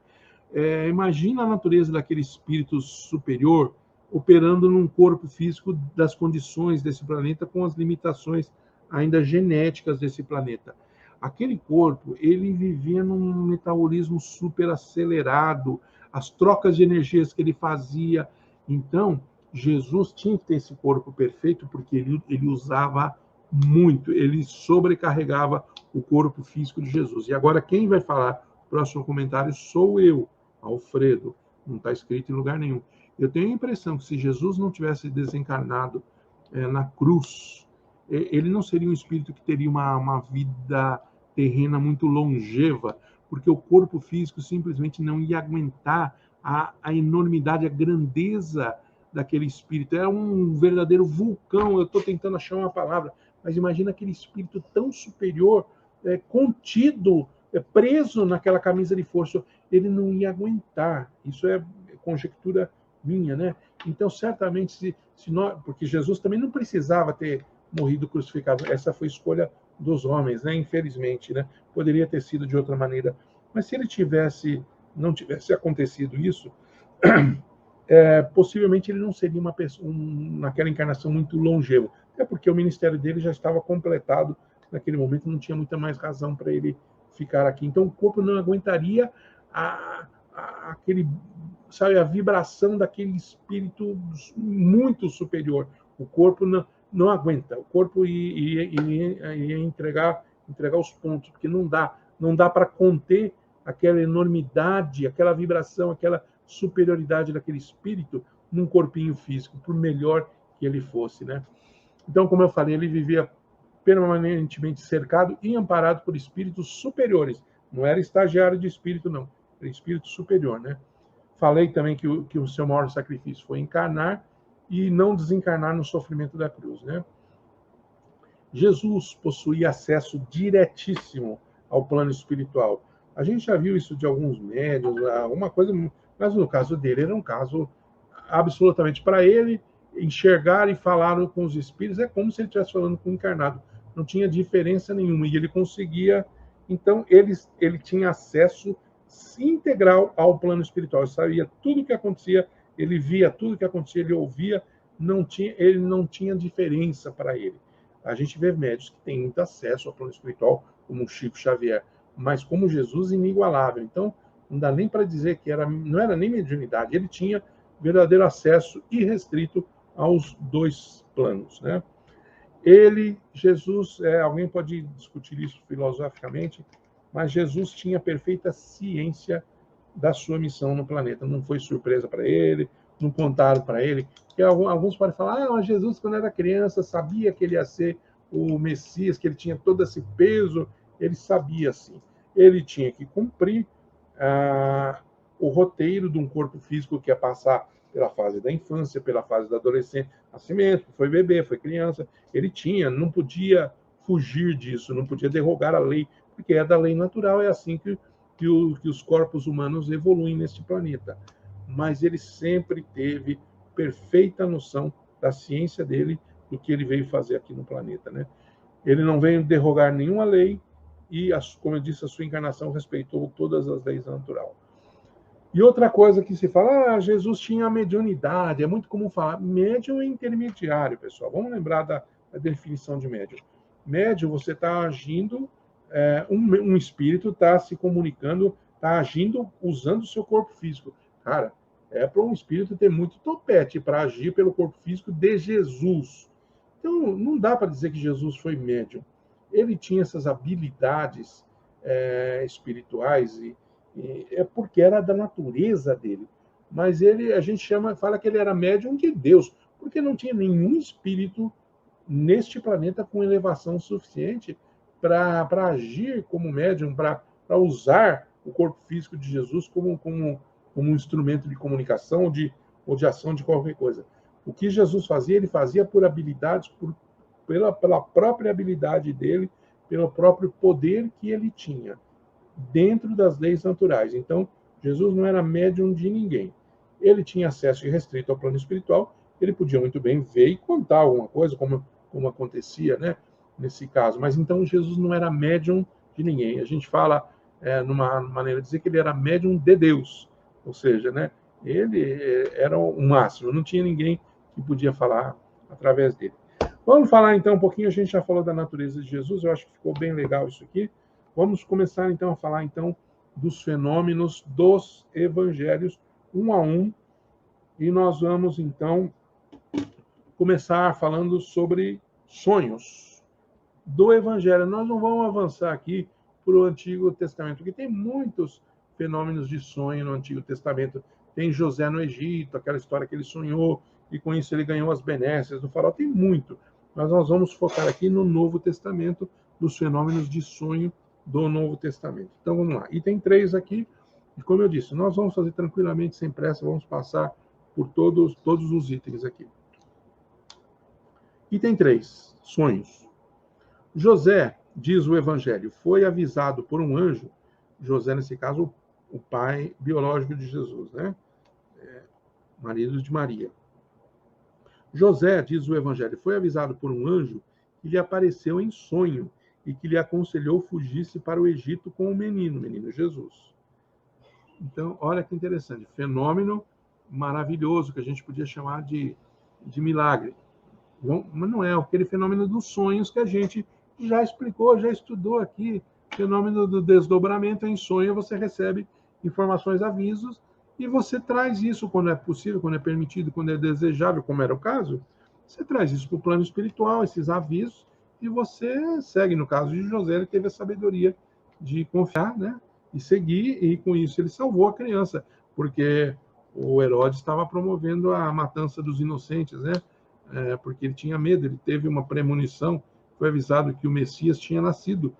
Imagina a natureza daquele espírito superior operando num corpo físico das condições desse planeta, com as limitações ainda genéticas desse planeta. aquele corpo, ele vivia num metabolismo super acelerado, as trocas de energias que ele fazia. Então, Jesus tinha que ter esse corpo perfeito, porque ele usava muito, ele sobrecarregava o corpo físico de Jesus. E agora, quem vai falar o próximo comentário sou eu, Alfredo. Não está escrito em lugar nenhum. Eu tenho a impressão que se Jesus não tivesse desencarnado na cruz, ele não seria um espírito que teria uma vida terrena muito longeva, porque o corpo físico simplesmente não ia aguentar a enormidade, a grandeza daquele espírito. Era um verdadeiro vulcão. Eu estou tentando achar uma palavra, mas imagina aquele espírito tão superior, contido, preso naquela camisa de força. Ele não ia aguentar. Isso é conjectura minha, né? Então, certamente, porque Jesus também não precisava ter morrido crucificado. Essa foi escolha dos homens, né? Infelizmente, né? Poderia ter sido de outra maneira. Mas se ele não tivesse acontecido isso, possivelmente ele não seria uma pessoa, naquela encarnação muito longeva. Até porque o ministério dele já estava completado naquele momento, não tinha muita mais razão para ele ficar aqui. Então, o corpo não aguentaria aquele, sabe, a vibração daquele espírito muito superior. O corpo não aguenta. O corpo ia entregar os pontos, porque não dá para conter aquela enormidade, aquela vibração, aquela superioridade daquele espírito num corpinho físico, por melhor que ele fosse, né? Então, como eu falei, ele vivia permanentemente cercado e amparado por espíritos superiores. Não era estagiário de espírito, não. Era espírito superior, né? Falei também que o seu maior sacrifício foi encarnar e não desencarnar no sofrimento da cruz, né? Jesus possuía acesso diretíssimo ao plano espiritual. A gente já viu isso de alguns médiuns, alguma coisa, mas no caso dele era um caso absolutamente para ele enxergar e falar com os espíritos, é como se ele estivesse falando com o encarnado. Não tinha diferença nenhuma e ele conseguia. Então ele tinha acesso integral ao plano espiritual. Ele sabia tudo o que acontecia, ele via tudo o que acontecia, ele ouvia. Ele não tinha diferença para ele. A gente vê médios que têm muito acesso ao plano espiritual, como o Chico Xavier, mas como Jesus, inigualável. Então, não dá nem para dizer que não era nem mediunidade, ele tinha verdadeiro acesso irrestrito aos dois planos, né? Jesus, alguém pode discutir isso filosoficamente, mas Jesus tinha perfeita ciência da sua missão no planeta. Não foi surpresa para ele, não contaram para ele. Que alguns podem falar, mas Jesus, quando era criança, sabia que ele ia ser o Messias, que ele tinha todo esse peso. Ele sabia, sim. Ele tinha que cumprir o roteiro de um corpo físico que ia passar pela fase da infância, pela fase da adolescência, nascimento, foi bebê, foi criança. Ele não podia fugir disso, não podia derrogar a lei, porque é da lei natural, é assim que os corpos humanos evoluem neste planeta. Mas ele sempre teve perfeita noção da ciência dele, do que ele veio fazer aqui no planeta, né? Ele não veio derrogar nenhuma lei e, como eu disse, a sua encarnação respeitou todas as leis da natural. E outra coisa que se fala, Jesus tinha mediunidade, é muito comum falar, médium é intermediário, pessoal. Vamos lembrar da definição de médium. Médium, você está agindo, um espírito está se comunicando, está agindo usando o seu corpo físico. Cara, é para um espírito ter muito topete para agir pelo corpo físico de Jesus. Então, não dá para dizer que Jesus foi médium. Ele tinha essas habilidades espirituais é porque era da natureza dele. Mas a gente fala que ele era médium de Deus, porque não tinha nenhum espírito neste planeta com elevação suficiente para agir como médium, para usar o corpo físico de Jesus como um instrumento de comunicação ou de ação de qualquer coisa. O que Jesus fazia, ele fazia por habilidades, pela própria habilidade dele, pelo próprio poder que ele tinha, dentro das leis naturais. Então, Jesus não era médium de ninguém. Ele tinha acesso irrestrito ao plano espiritual, ele podia muito bem ver e contar alguma coisa, como acontecia, né, nesse caso. Mas então Jesus não era médium de ninguém. A gente fala, numa maneira de dizer que ele era médium de Deus. Ou seja, né, ele era o máximo, não tinha ninguém que podia falar através dele. Vamos falar então um pouquinho, a gente já falou da natureza de Jesus, eu acho que ficou bem legal isso aqui. Vamos começar então a falar então dos fenômenos dos evangelhos, um a um, e nós vamos então começar falando sobre sonhos do evangelho. Nós não vamos avançar aqui para o Antigo Testamento, porque tem muitos fenômenos de sonho no Antigo Testamento. Tem José no Egito, aquela história que ele sonhou, e com isso ele ganhou as benécias do faraó. Tem muito, mas nós vamos focar aqui no Novo Testamento, dos fenômenos de sonho do Novo Testamento. Então vamos lá. Item 3 aqui, e como eu disse, nós vamos fazer tranquilamente, sem pressa, vamos passar por todos os itens aqui. Item 3, sonhos. José, diz o Evangelho, foi avisado por um anjo, José, nesse caso, o pai biológico de Jesus, né? Marido de Maria. José, diz o Evangelho, foi avisado por um anjo que lhe apareceu em sonho e que lhe aconselhou fugisse para o Egito com o menino Jesus. Então, olha que interessante, fenômeno maravilhoso que a gente podia chamar de milagre. Mas não é aquele fenômeno dos sonhos que a gente já explicou, já estudou aqui. Fenômeno do desdobramento em sonho, você recebe informações, avisos, e você traz isso quando é possível, quando é permitido, quando é desejável, como era o caso, você traz isso para o plano espiritual, esses avisos, e você segue. No caso de José, ele teve a sabedoria de confiar, né? E seguir, e com isso ele salvou a criança, porque o Herodes estava promovendo a matança dos inocentes, né? Porque ele tinha medo, ele teve uma premonição, foi avisado que o Messias tinha nascido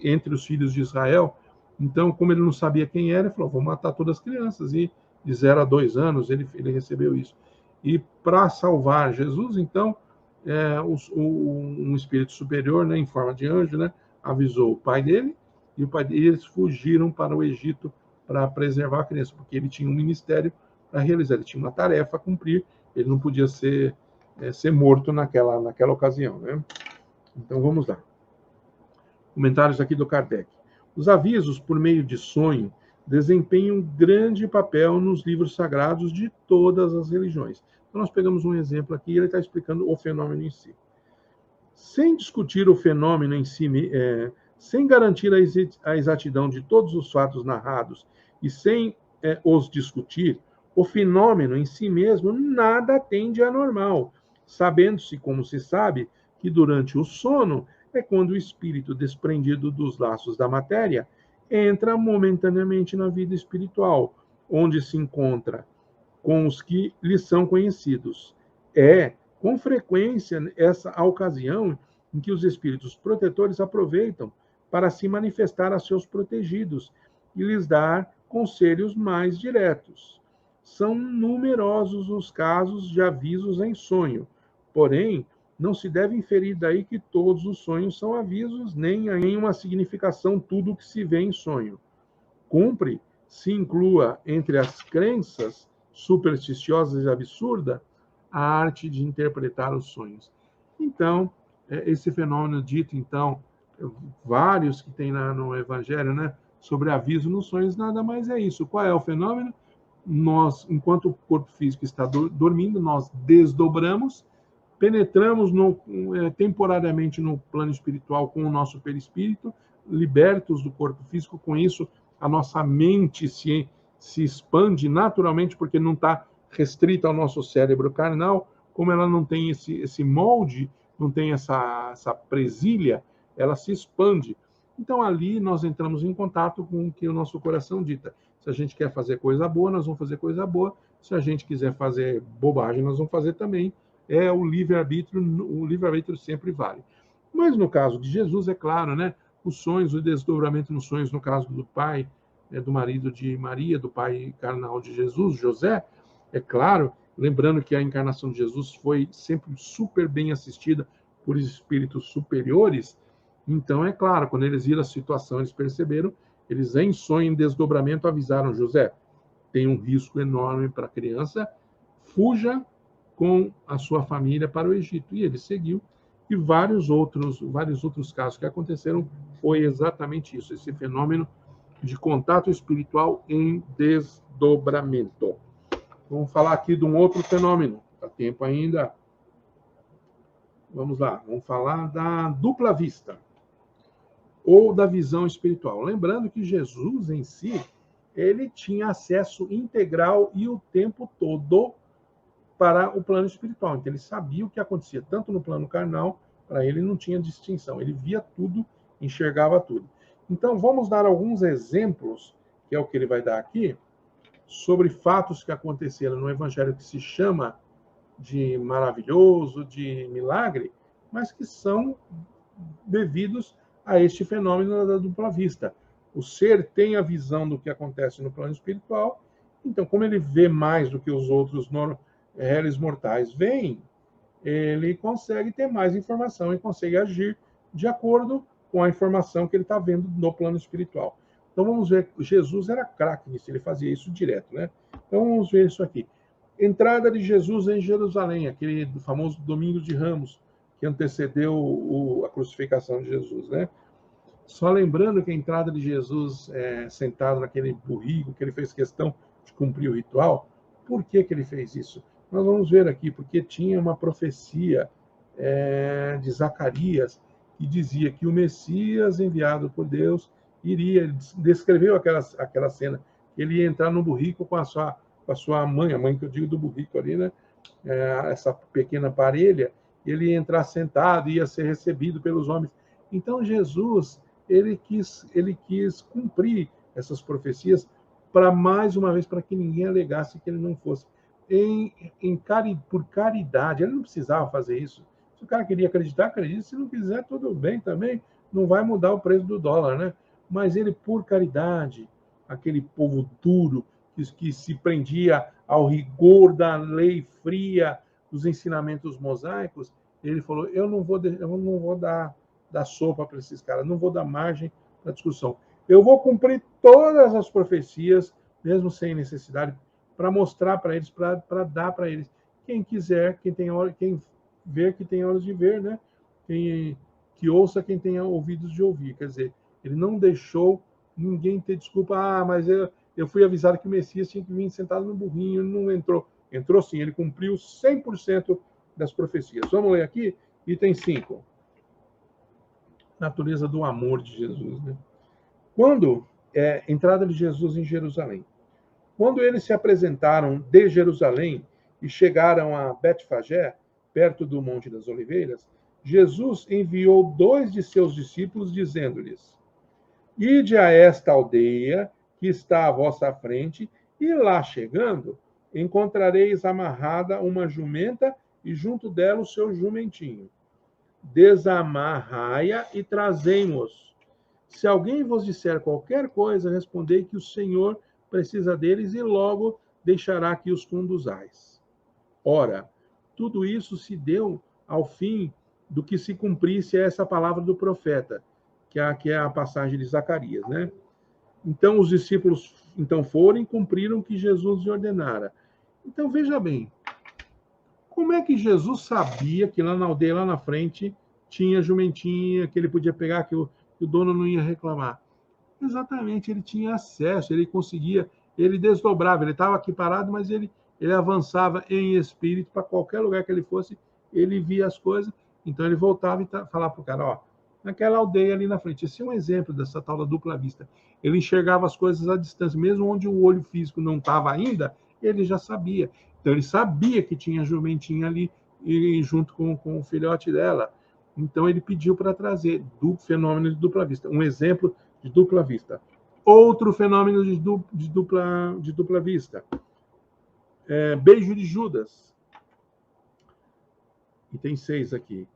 entre os filhos de Israel. Então, como ele não sabia quem era, ele falou, vou matar todas as crianças. E de 0 a 2 anos ele recebeu isso. E para salvar Jesus, então, um espírito superior, né, em forma de anjo, né, avisou o pai dele, e o pai dele, eles fugiram para o Egito para preservar a criança, porque ele tinha um ministério para realizar, ele tinha uma tarefa a cumprir, ele não podia ser morto naquela ocasião, né? Então, vamos lá. Comentários aqui do Kardec. Os avisos por meio de sonho desempenham grande papel nos livros sagrados de todas as religiões. Então, nós pegamos um exemplo aqui, ele está explicando o fenômeno em si. Sem discutir o fenômeno em si, sem garantir a exatidão de todos os fatos narrados e sem os discutir, o fenômeno em si mesmo nada tem de anormal, sabendo-se, como se sabe, que durante o sono é quando o espírito, desprendido dos laços da matéria, entra momentaneamente na vida espiritual, onde se encontra com os que lhe são conhecidos. Com frequência, essa a ocasião em que os espíritos protetores aproveitam para se manifestar a seus protegidos e lhes dar conselhos mais diretos. São numerosos os casos de avisos em sonho, porém, não se deve inferir daí que todos os sonhos são avisos, nem em uma significação tudo o que se vê em sonho. Cumpre se inclua entre as crenças supersticiosas e absurdas a arte de interpretar os sonhos. Então, esse fenômeno dito, então, vários que tem no Evangelho, né, sobre aviso nos sonhos, nada mais é isso. Qual é o fenômeno? Nós, enquanto o corpo físico está dormindo, nós desdobramos, penetramos temporariamente no plano espiritual com o nosso perispírito, libertos do corpo físico. Com isso, a nossa mente se expande naturalmente, porque não está restrita ao nosso cérebro carnal. Como ela não tem esse molde, não tem essa presilha, ela se expande. Então, ali nós entramos em contato com o que o nosso coração dita. Se a gente quer fazer coisa boa, nós vamos fazer coisa boa. Se a gente quiser fazer bobagem, nós vamos fazer também. O livre-arbítrio sempre vale. Mas no caso de Jesus, é claro, né? Os sonhos, o desdobramento nos sonhos, no caso do pai, do marido de Maria, do pai carnal de Jesus, José, é claro, lembrando que a encarnação de Jesus foi sempre super bem assistida por espíritos superiores. Então, é claro, quando eles viram a situação, eles perceberam, eles em sonho, em desdobramento, avisaram José, tem um risco enorme para a criança, fuja com a sua família para o Egito. E ele seguiu. E vários outros casos que aconteceram foi exatamente isso, esse fenômeno de contato espiritual em desdobramento. Vamos falar aqui de um outro fenômeno. Dá tempo ainda. Vamos lá, vamos falar da dupla vista. ou da visão espiritual. Lembrando que Jesus em si, ele tinha acesso integral e o tempo todo para o plano espiritual. Então ele sabia o que acontecia, tanto no plano carnal, para ele não tinha distinção. Ele via tudo, enxergava tudo. Então vamos dar alguns exemplos, que é o que ele vai dar aqui, sobre fatos que aconteceram no evangelho que se chama de maravilhoso, de milagre, mas que são devidos a este fenômeno da dupla vista. O ser tem a visão do que acontece no plano espiritual, então, como ele vê mais do que os outros réis mortais veem, ele consegue ter mais informação e consegue agir de acordo com a informação que ele está vendo no plano espiritual. Então, vamos ver, Jesus era craque nisso, ele fazia isso direto, né? Então, vamos ver isso aqui. Entrada de Jesus em Jerusalém, aquele famoso Domingo de Ramos, que antecedeu a crucificação de Jesus, né? Só lembrando que a entrada de Jesus sentado naquele burrico, que ele fez questão de cumprir o ritual, por que que ele fez isso? Nós vamos ver aqui, porque tinha uma profecia de Zacarias que dizia que o Messias enviado por Deus iria, ele descreveu aquela cena, ele ia entrar no burrico com a sua mãe, a mãe que eu digo do burrico ali, né? Essa pequena parelha, ele ia entrar sentado, ia ser recebido pelos homens. Então Jesus, ele quis cumprir essas profecias para, mais uma vez, para que ninguém alegasse que ele não fosse. Por caridade, ele não precisava fazer isso. Se o cara queria acreditar, acredita. Se não quiser, tudo bem também. Não vai mudar o preço do dólar, né? Mas ele, por caridade, aquele povo duro que se prendia ao rigor da lei fria, dos ensinamentos mosaicos, ele falou, eu não vou dar sopa para esses caras, não vou dar margem para discussão. Eu vou cumprir todas as profecias, mesmo sem necessidade, para mostrar para eles, para dar para eles. Quem quiser, quem ver, que tem olhos de ver, né? Que ouça, quem tenha ouvidos de ouvir. Quer dizer, ele não deixou ninguém ter desculpa. Mas eu fui avisado que o Messias tinha que vir sentado no burrinho, ele não entrou. Entrou sim, ele cumpriu 100% das profecias. Vamos ler aqui, item 5. Natureza do amor de Jesus, né? Entrada de Jesus em Jerusalém. Quando eles se apresentaram de Jerusalém e chegaram a Betfagé, perto do Monte das Oliveiras, Jesus enviou 2 de seus discípulos, dizendo-lhes: Ide a esta aldeia que está à vossa frente, e lá chegando, encontrareis amarrada uma jumenta e junto dela o seu jumentinho. Desamarrai-a e trazei-mos. Se alguém vos disser qualquer coisa, respondei que o Senhor precisa deles e logo deixará que os conduzais. Ora, tudo isso se deu ao fim do que se cumprisse essa palavra do profeta, que é a passagem de Zacarias, né? Então os discípulos foram e cumpriram o que Jesus lhe ordenara. Então veja bem, como é que Jesus sabia que lá na aldeia, lá na frente, tinha jumentinha, que ele podia pegar, que o dono não ia reclamar? Exatamente, ele tinha acesso, ele conseguia, ele desdobrava, ele estava aqui parado, mas ele avançava em espírito para qualquer lugar que ele fosse, ele via as coisas, então ele voltava e falava para o cara, ó, naquela aldeia ali na frente. Esse é um exemplo dessa tal da dupla vista. Ele enxergava as coisas à distância, mesmo onde o olho físico não estava ainda, ele já sabia. Então ele sabia que tinha jumentinha ali, e junto com o filhote dela. Então ele pediu para trazer do fenômeno de dupla vista. Um exemplo de dupla vista. Outro fenômeno de dupla vista. Beijo de Judas. E tem 6 aqui.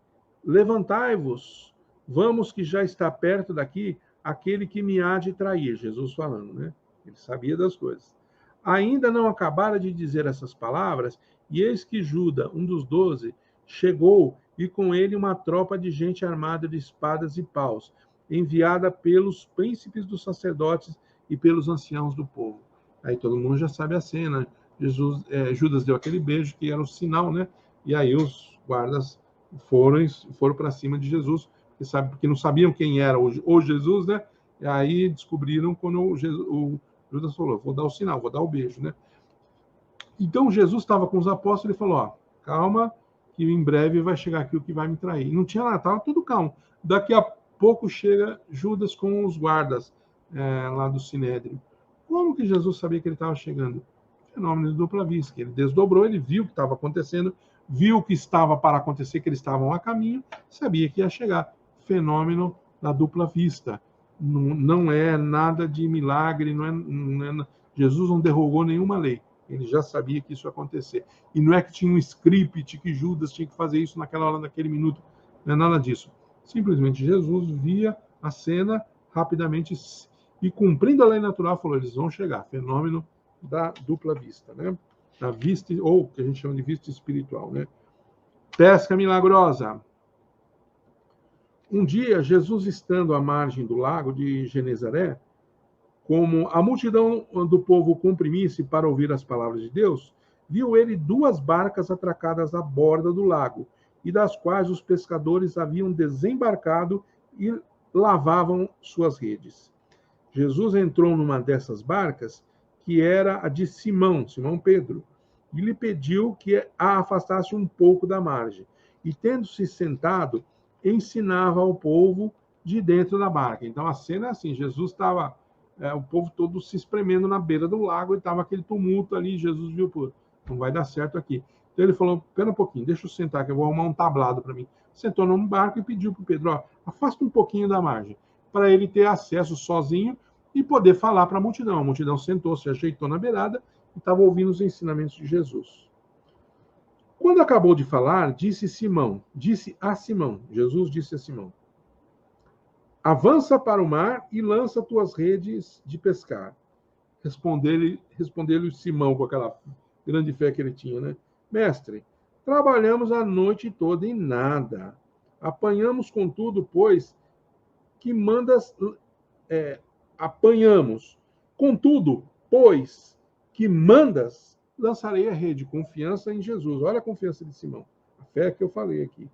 Levantai-vos, vamos que já está perto daqui aquele que me há de trair. Jesus falando, né? Ele sabia das coisas. Ainda não acabara de dizer essas palavras, e eis que Judas, um dos 12, chegou, e com ele uma tropa de gente armada de espadas e paus, enviada pelos príncipes dos sacerdotes e pelos anciãos do povo. Aí todo mundo já sabe a cena. Judas deu aquele beijo que era o sinal, né? E aí os guardas foram para cima de Jesus, porque não sabiam quem era o Jesus, né? E aí descobriram quando o Judas falou, vou dar o sinal, vou dar o beijo, né? Então Jesus estava com os apóstolos e falou, ó, calma, que em breve vai chegar aqui o que vai me trair. E não tinha nada, estava tudo calmo. Daqui a pouco chega Judas com os guardas lá do Sinédrio. Como que Jesus sabia que ele estava chegando? Fenômeno de dupla vista. Ele desdobrou, ele viu o que estava acontecendo, viu o que estava para acontecer, que eles estavam a caminho, sabia que ia chegar. Fenômeno da dupla vista. Não é nada de milagre, Jesus não derrogou nenhuma lei. Ele já sabia que isso ia acontecer. E não é que tinha um script que Judas tinha que fazer isso naquela hora, naquele minuto. Não é nada disso. Simplesmente Jesus via a cena rapidamente e, cumprindo a lei natural, falou: eles vão chegar. Fenômeno da dupla vista, né? Da vista, ou que a gente chama de vista espiritual, né? Pesca milagrosa. Um dia, Jesus, estando à margem do lago de Genezaré, como a multidão do povo comprimisse para ouvir as palavras de Deus, viu ele 2 barcas atracadas à borda do lago, e das quais os pescadores haviam desembarcado e lavavam suas redes. Jesus entrou numa dessas barcas, que era a de Simão Pedro, e lhe pediu que a afastasse um pouco da margem. E, tendo-se sentado, ensinava ao povo de dentro da barca. Então, a cena é assim: Jesus estava, o povo todo se espremendo na beira do lago, e estava aquele tumulto ali. Jesus viu, pô, não vai dar certo aqui. Então ele falou: espera um pouquinho, deixa eu sentar, que eu vou arrumar um tablado para mim. Sentou num barco e pediu para o Pedro: ó, afasta um pouquinho da margem, para ele ter acesso sozinho e poder falar para a multidão. A multidão sentou, se ajeitou na beirada e estava ouvindo os ensinamentos de Jesus. Quando acabou de falar, disse a Simão, Jesus disse a Simão: avança para o mar e lança tuas redes de pescar. Respondeu-lhe Simão, com aquela grande fé que ele tinha, né? Mestre, trabalhamos a noite toda e nada. Apanhamos, contudo, pois, que mandas... apanhamos. Contudo, pois, que mandas, lançarei a rede. Confiança em Jesus. Olha a confiança de Simão. A fé que eu falei aqui.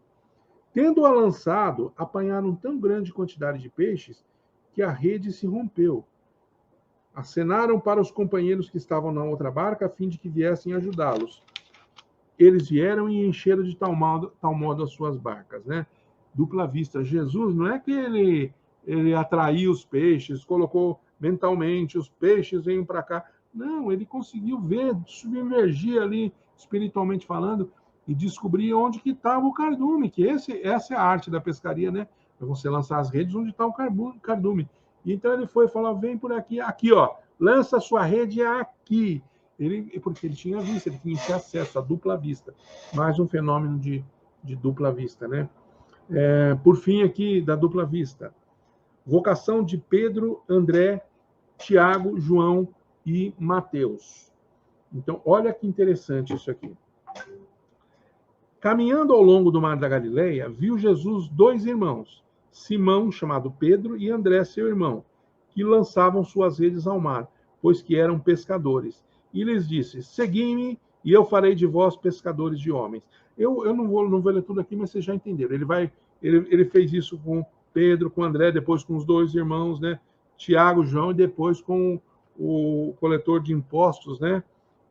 Tendo-a lançado, apanharam tão grande quantidade de peixes que a rede se rompeu. Acenaram para os companheiros que estavam na outra barca, a fim de que viessem ajudá-los. Eles vieram e encheram de tal modo as suas barcas, né? Dupla vista. Jesus, não é que ele atraiu os peixes, colocou mentalmente, os peixes venham para cá. Não, ele conseguiu ver, submergir ali, espiritualmente falando, e descobrir onde que estava o cardume, que essa é a arte da pescaria, né? É você lançar as redes onde está o cardume. E então ele foi falar: vem por aqui, ó, lança a sua rede aqui. Porque ele tinha visto, ele tinha esse acesso à dupla vista. Mais um fenômeno de dupla vista, né? Por fim, aqui, da dupla vista. Vocação de Pedro, André, Tiago, João e Mateus. Então, olha que interessante isso aqui. Caminhando ao longo do mar da Galileia, viu Jesus 2 irmãos, Simão, chamado Pedro, e André, seu irmão, que lançavam suas redes ao mar, pois que eram pescadores. E lhes disse: segui-me, e eu farei de vós pescadores de homens. Eu não vou ler tudo aqui, mas vocês já entenderam. Ele fez isso com Pedro, com André, depois com os 2 irmãos, né? Tiago, João, e depois com o coletor de impostos, né?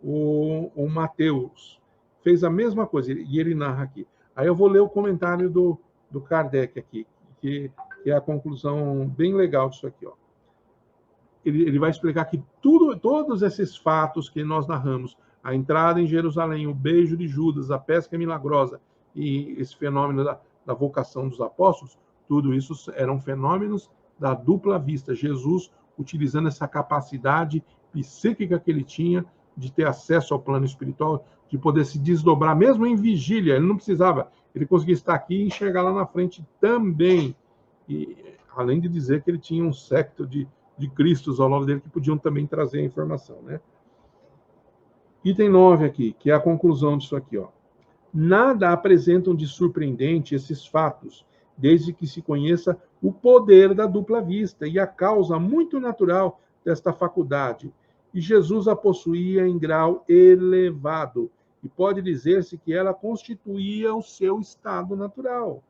O Mateus. Fez a mesma coisa, e ele narra aqui. Aí eu vou ler o comentário do Kardec aqui, que é a conclusão bem legal disso aqui, ó. Ele vai explicar que todos esses fatos que nós narramos, a entrada em Jerusalém, o beijo de Judas, a pesca milagrosa e esse fenômeno da vocação dos apóstolos, tudo isso eram fenômenos da dupla vista. Jesus utilizando essa capacidade psíquica que ele tinha de ter acesso ao plano espiritual, de poder se desdobrar, mesmo em vigília. Ele não precisava, ele conseguia estar aqui e enxergar lá na frente também. E, além de dizer que ele tinha um séquito de Cristos ao lado dele que podiam também trazer a informação, né? Item 9 aqui, que é a conclusão disso aqui, ó. Nada apresentam de surpreendente esses fatos, desde que se conheça o poder da dupla vista e a causa muito natural desta faculdade. E Jesus a possuía em grau elevado, e pode dizer-se que ela constituía o seu estado natural,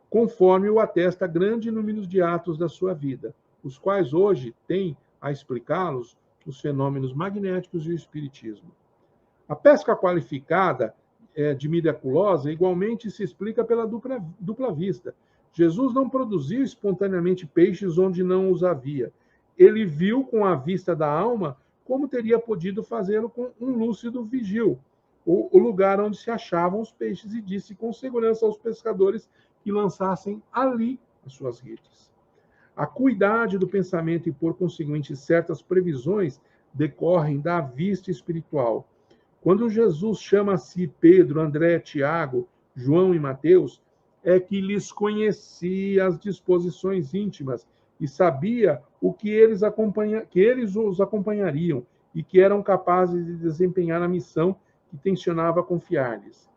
conforme o atesta grande número de atos da sua vida, os quais hoje têm a explicá-los os fenômenos magnéticos e o espiritismo. A pesca qualificada de miraculosa igualmente se explica pela dupla vista, Jesus não produziu espontaneamente peixes onde não os havia. Ele viu com a vista da alma como teria podido fazê-lo com um lúcido vigil, o lugar onde se achavam os peixes, e disse com segurança aos pescadores que lançassem ali as suas redes. A acuidade do pensamento e, por conseguinte, certas previsões decorrem da vista espiritual. Quando Jesus chama a si Pedro, André, Tiago, João e Mateus, é que lhes conhecia as disposições íntimas e sabia o que eles os acompanhariam e que eram capazes de desempenhar a missão que tensionava confiar-lhes.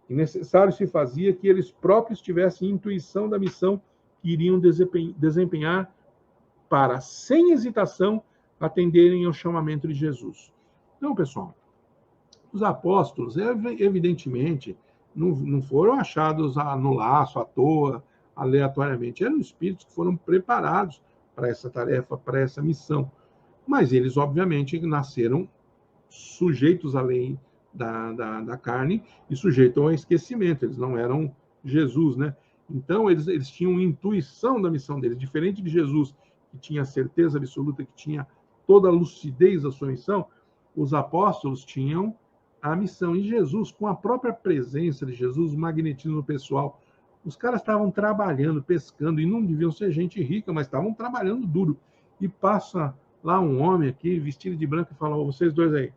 Necessário se fazia que eles próprios tivessem intuição da missão que iriam desempenhar para, sem hesitação, atenderem ao chamamento de Jesus. Então, pessoal, os apóstolos, evidentemente, não foram achados no laço, à toa, aleatoriamente. Eram espíritos que foram preparados para essa tarefa, para essa missão. Mas eles, obviamente, nasceram sujeitos à lei da carne e sujeitos ao esquecimento. Eles não eram Jesus, né? Então, eles tinham intuição da missão deles. Diferente de Jesus, que tinha certeza absoluta, que tinha toda a lucidez da sua missão, os apóstolos tinham a missão. E Jesus, com a própria presença de Jesus, o magnetismo pessoal, os caras estavam trabalhando, pescando, e não deviam ser gente rica, mas estavam trabalhando duro. E passa lá um homem aqui, vestido de branco, e fala: "Ó, vocês dois aí,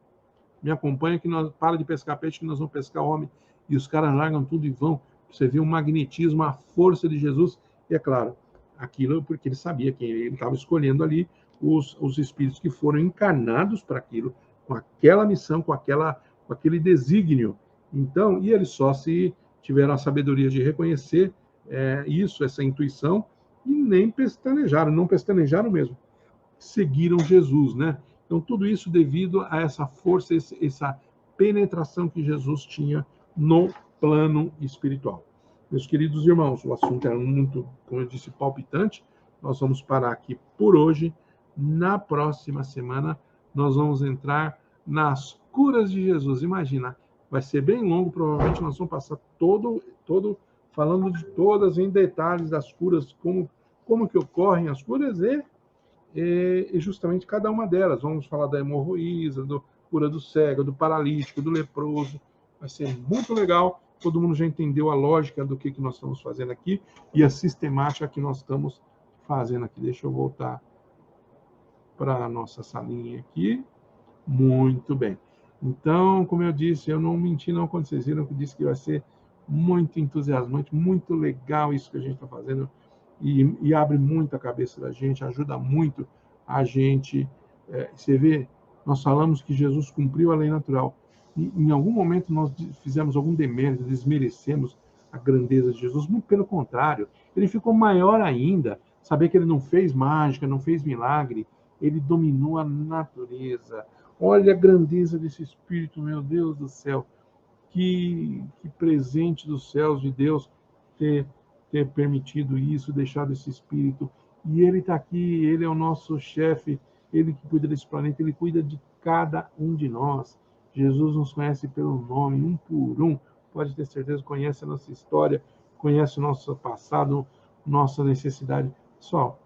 me acompanha que nós para de pescar peixe, que nós vamos pescar homem." E os caras largam tudo e vão. Você vê o magnetismo, a força de Jesus. E é claro, aquilo porque ele sabia quem ele estava escolhendo ali, os espíritos que foram encarnados para aquilo, com aquela missão, com aquele desígnio. Então, e eles só se tiveram a sabedoria de reconhecer isso, essa intuição, e nem pestanejaram, não pestanejaram mesmo. Seguiram Jesus, né? Então, tudo isso devido a essa força, essa penetração que Jesus tinha no plano espiritual. Meus queridos irmãos, o assunto é muito, como eu disse, palpitante. Nós vamos parar aqui por hoje. Na próxima semana, nós vamos entrar nas curas de Jesus. Imagina, vai ser bem longo, provavelmente nós vamos passar todo falando de todas em detalhes das curas, como que ocorrem as curas e justamente cada uma delas. Vamos falar da hemorroísa, cura do cego, do paralítico, do leproso. Vai ser muito legal. Todo mundo já entendeu a lógica do que nós estamos fazendo aqui e a sistemática que nós estamos fazendo aqui. Deixa eu voltar para a nossa salinha aqui. Muito bem. Então, como eu disse, eu não menti não quando vocês viram que eu disse que vai ser muito entusiasmante, muito legal isso que a gente está fazendo, e abre muito a cabeça da gente, ajuda muito a gente. Você vê, nós falamos que Jesus cumpriu a lei natural. E, em algum momento nós fizemos algum demérito, desmerecemos a grandeza de Jesus. Muito pelo contrário, ele ficou maior ainda. Saber que ele não fez mágica, não fez milagre, ele dominou a natureza. Olha a grandeza desse Espírito, meu Deus do céu. Que presente dos céus de Deus ter permitido isso, deixado esse Espírito. E ele está aqui, ele é o nosso chefe, ele que cuida desse planeta, ele cuida de cada um de nós. Jesus nos conhece pelo nome, um por um. Pode ter certeza, conhece a nossa história, conhece o nosso passado, nossa necessidade. Pessoal,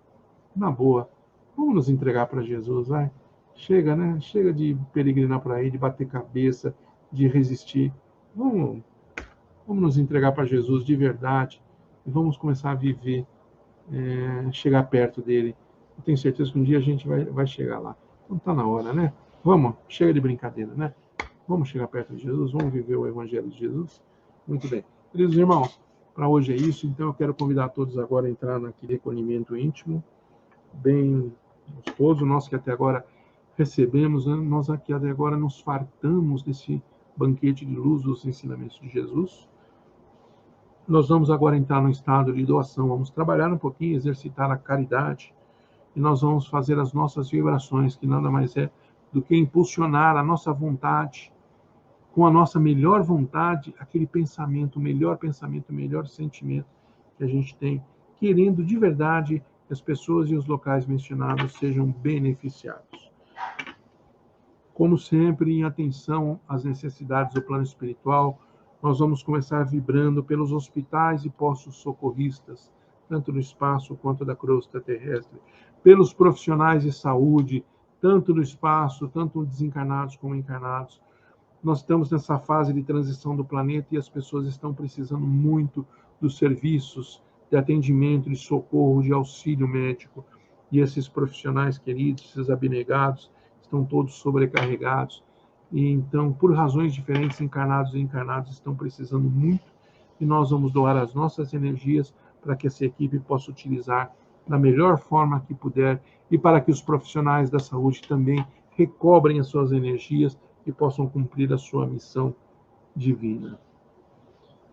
na boa, vamos nos entregar para Jesus, vai? Chega, né? Chega de peregrinar por aí, de bater cabeça, de resistir. Vamos nos entregar para Jesus de verdade e vamos começar a viver, chegar perto dele. Eu tenho certeza que um dia a gente vai chegar lá. Então está na hora, né? Vamos, chega de brincadeira, né? Vamos chegar perto de Jesus, vamos viver o Evangelho de Jesus. Muito bem. Queridos irmãos, para hoje é isso. Então eu quero convidar todos agora a entrar naquele recolhimento íntimo, bem gostoso. Nós que até agora recebemos, né? Nós aqui até agora nos fartamos desse banquete de luz dos ensinamentos de Jesus. Nós vamos agora entrar no estado de doação, vamos trabalhar um pouquinho, exercitar a caridade, e nós vamos fazer as nossas vibrações, que nada mais é do que impulsionar a nossa vontade, com a nossa melhor vontade, aquele pensamento, o melhor sentimento que a gente tem, querendo de verdade que as pessoas e os locais mencionados sejam beneficiados. Como sempre, em atenção às necessidades do plano espiritual, Nós vamos começar vibrando pelos hospitais e postos socorristas, tanto no espaço quanto da crosta terrestre, pelos profissionais de saúde, tanto no espaço, tanto desencarnados como encarnados. Nós estamos nessa fase de transição do planeta e as pessoas estão precisando muito dos serviços de atendimento, de socorro, de auxílio médico. E esses profissionais queridos, esses abnegados, estão todos sobrecarregados. E então, por razões diferentes, encarnados e encarnados estão precisando muito. E nós vamos doar as nossas energias para que essa equipe possa utilizar da melhor forma que puder e para que os profissionais da saúde também recobrem as suas energias e possam cumprir a sua missão divina.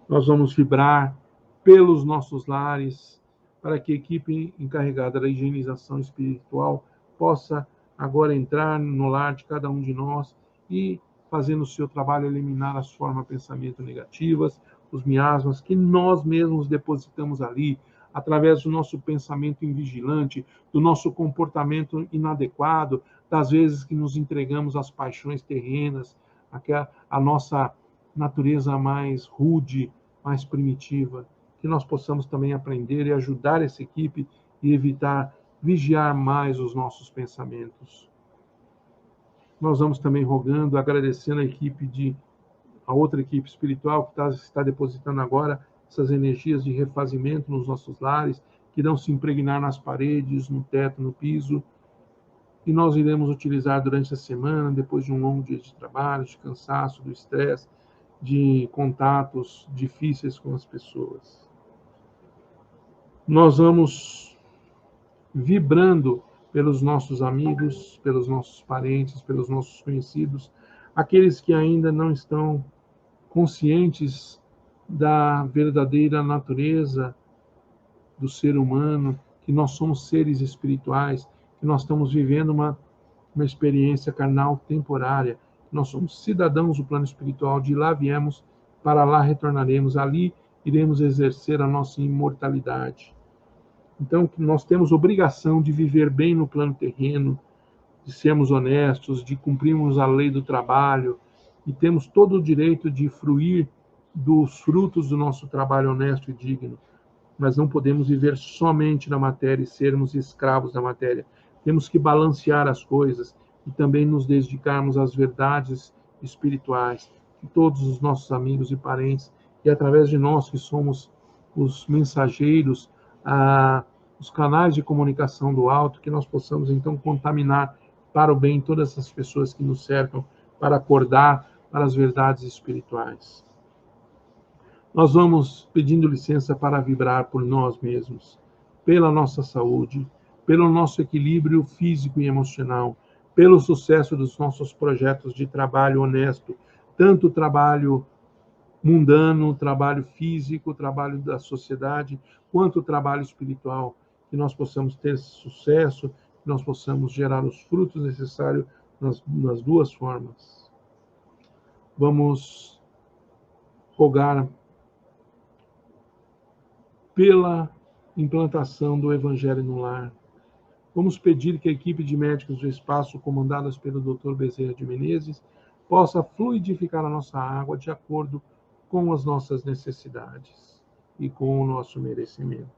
Nós vamos vibrar pelos nossos lares para que a equipe encarregada da higienização espiritual possa agora entrar no lar de cada um de nós e, fazendo o seu trabalho, eliminar as formas de pensamento negativas, os miasmas que nós mesmos depositamos ali, através do nosso pensamento invigilante, do nosso comportamento inadequado, das vezes que nos entregamos às paixões terrenas, a nossa natureza mais rude, mais primitiva, que nós possamos também aprender e ajudar essa equipe e evitar vigiar mais os nossos pensamentos. Nós vamos também rogando, agradecendo a outra equipe espiritual que está depositando agora essas energias de refazimento nos nossos lares, que irão se impregnar nas paredes, no teto, no piso, e nós iremos utilizar durante a semana, depois de um longo dia de trabalho, de cansaço, do estresse, de contatos difíceis com as pessoas. Nós vamos vibrando pelos nossos amigos, pelos nossos parentes, pelos nossos conhecidos, aqueles que ainda não estão conscientes da verdadeira natureza do ser humano, que nós somos seres espirituais, que nós estamos vivendo uma experiência carnal temporária, que nós somos cidadãos do plano espiritual, de lá viemos, para lá retornaremos, ali iremos exercer a nossa imortalidade. Então, nós temos obrigação de viver bem no plano terreno, de sermos honestos, de cumprirmos a lei do trabalho, e temos todo o direito de fruir dos frutos do nosso trabalho honesto e digno. Mas não podemos viver somente na matéria e sermos escravos da matéria. Temos que balancear as coisas e também nos dedicarmos às verdades espirituais, que todos os nossos amigos e parentes, e através de nós que somos os mensageiros, os canais de comunicação do alto, que nós possamos então contaminar para o bem todas essas pessoas que nos cercam, para acordar para as verdades espirituais. Nós vamos pedindo licença para vibrar por nós mesmos, pela nossa saúde, pelo nosso equilíbrio físico e emocional, pelo sucesso dos nossos projetos de trabalho honesto, tanto o trabalho mundano, o trabalho físico, o trabalho da sociedade, quanto o trabalho espiritual, que nós possamos ter sucesso, que nós possamos gerar os frutos necessários nas duas formas. Vamos rogar pela implantação do Evangelho no lar. Vamos pedir que a equipe de médicos do espaço, comandada pelo Dr. Bezerra de Menezes, possa fluidificar a nossa água de acordo com as nossas necessidades e com o nosso merecimento.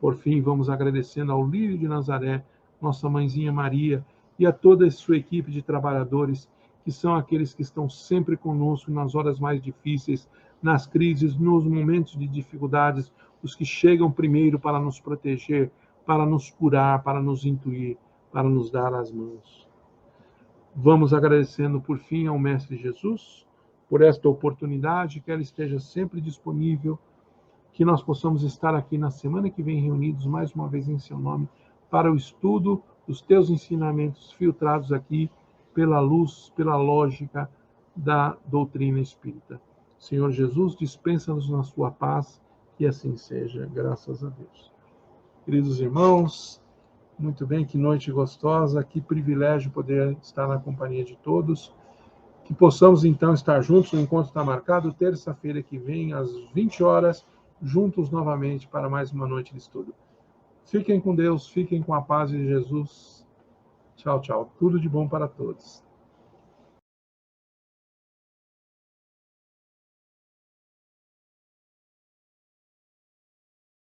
Por fim, vamos agradecendo ao Lírio de Nazaré, nossa mãezinha Maria, e a toda a sua equipe de trabalhadores, que são aqueles que estão sempre conosco nas horas mais difíceis, nas crises, nos momentos de dificuldades, os que chegam primeiro para nos proteger, para nos curar, para nos intuir, para nos dar as mãos. Vamos agradecendo, por fim, ao Mestre Jesus, por esta oportunidade, que ela esteja sempre disponível, que nós possamos estar aqui na semana que vem reunidos mais uma vez em seu nome, para o estudo dos teus ensinamentos filtrados aqui pela luz, pela lógica da doutrina espírita. Senhor Jesus, dispensa-nos na sua paz, que assim seja, graças a Deus. Queridos irmãos, muito bem, que noite gostosa, que privilégio poder estar na companhia de todos. Que possamos então estar juntos, o encontro está marcado, terça-feira que vem, às 20 horas, juntos novamente para mais uma noite de estudo. Fiquem com Deus, fiquem com a paz de Jesus. Tchau, tchau. Tudo de bom para todos.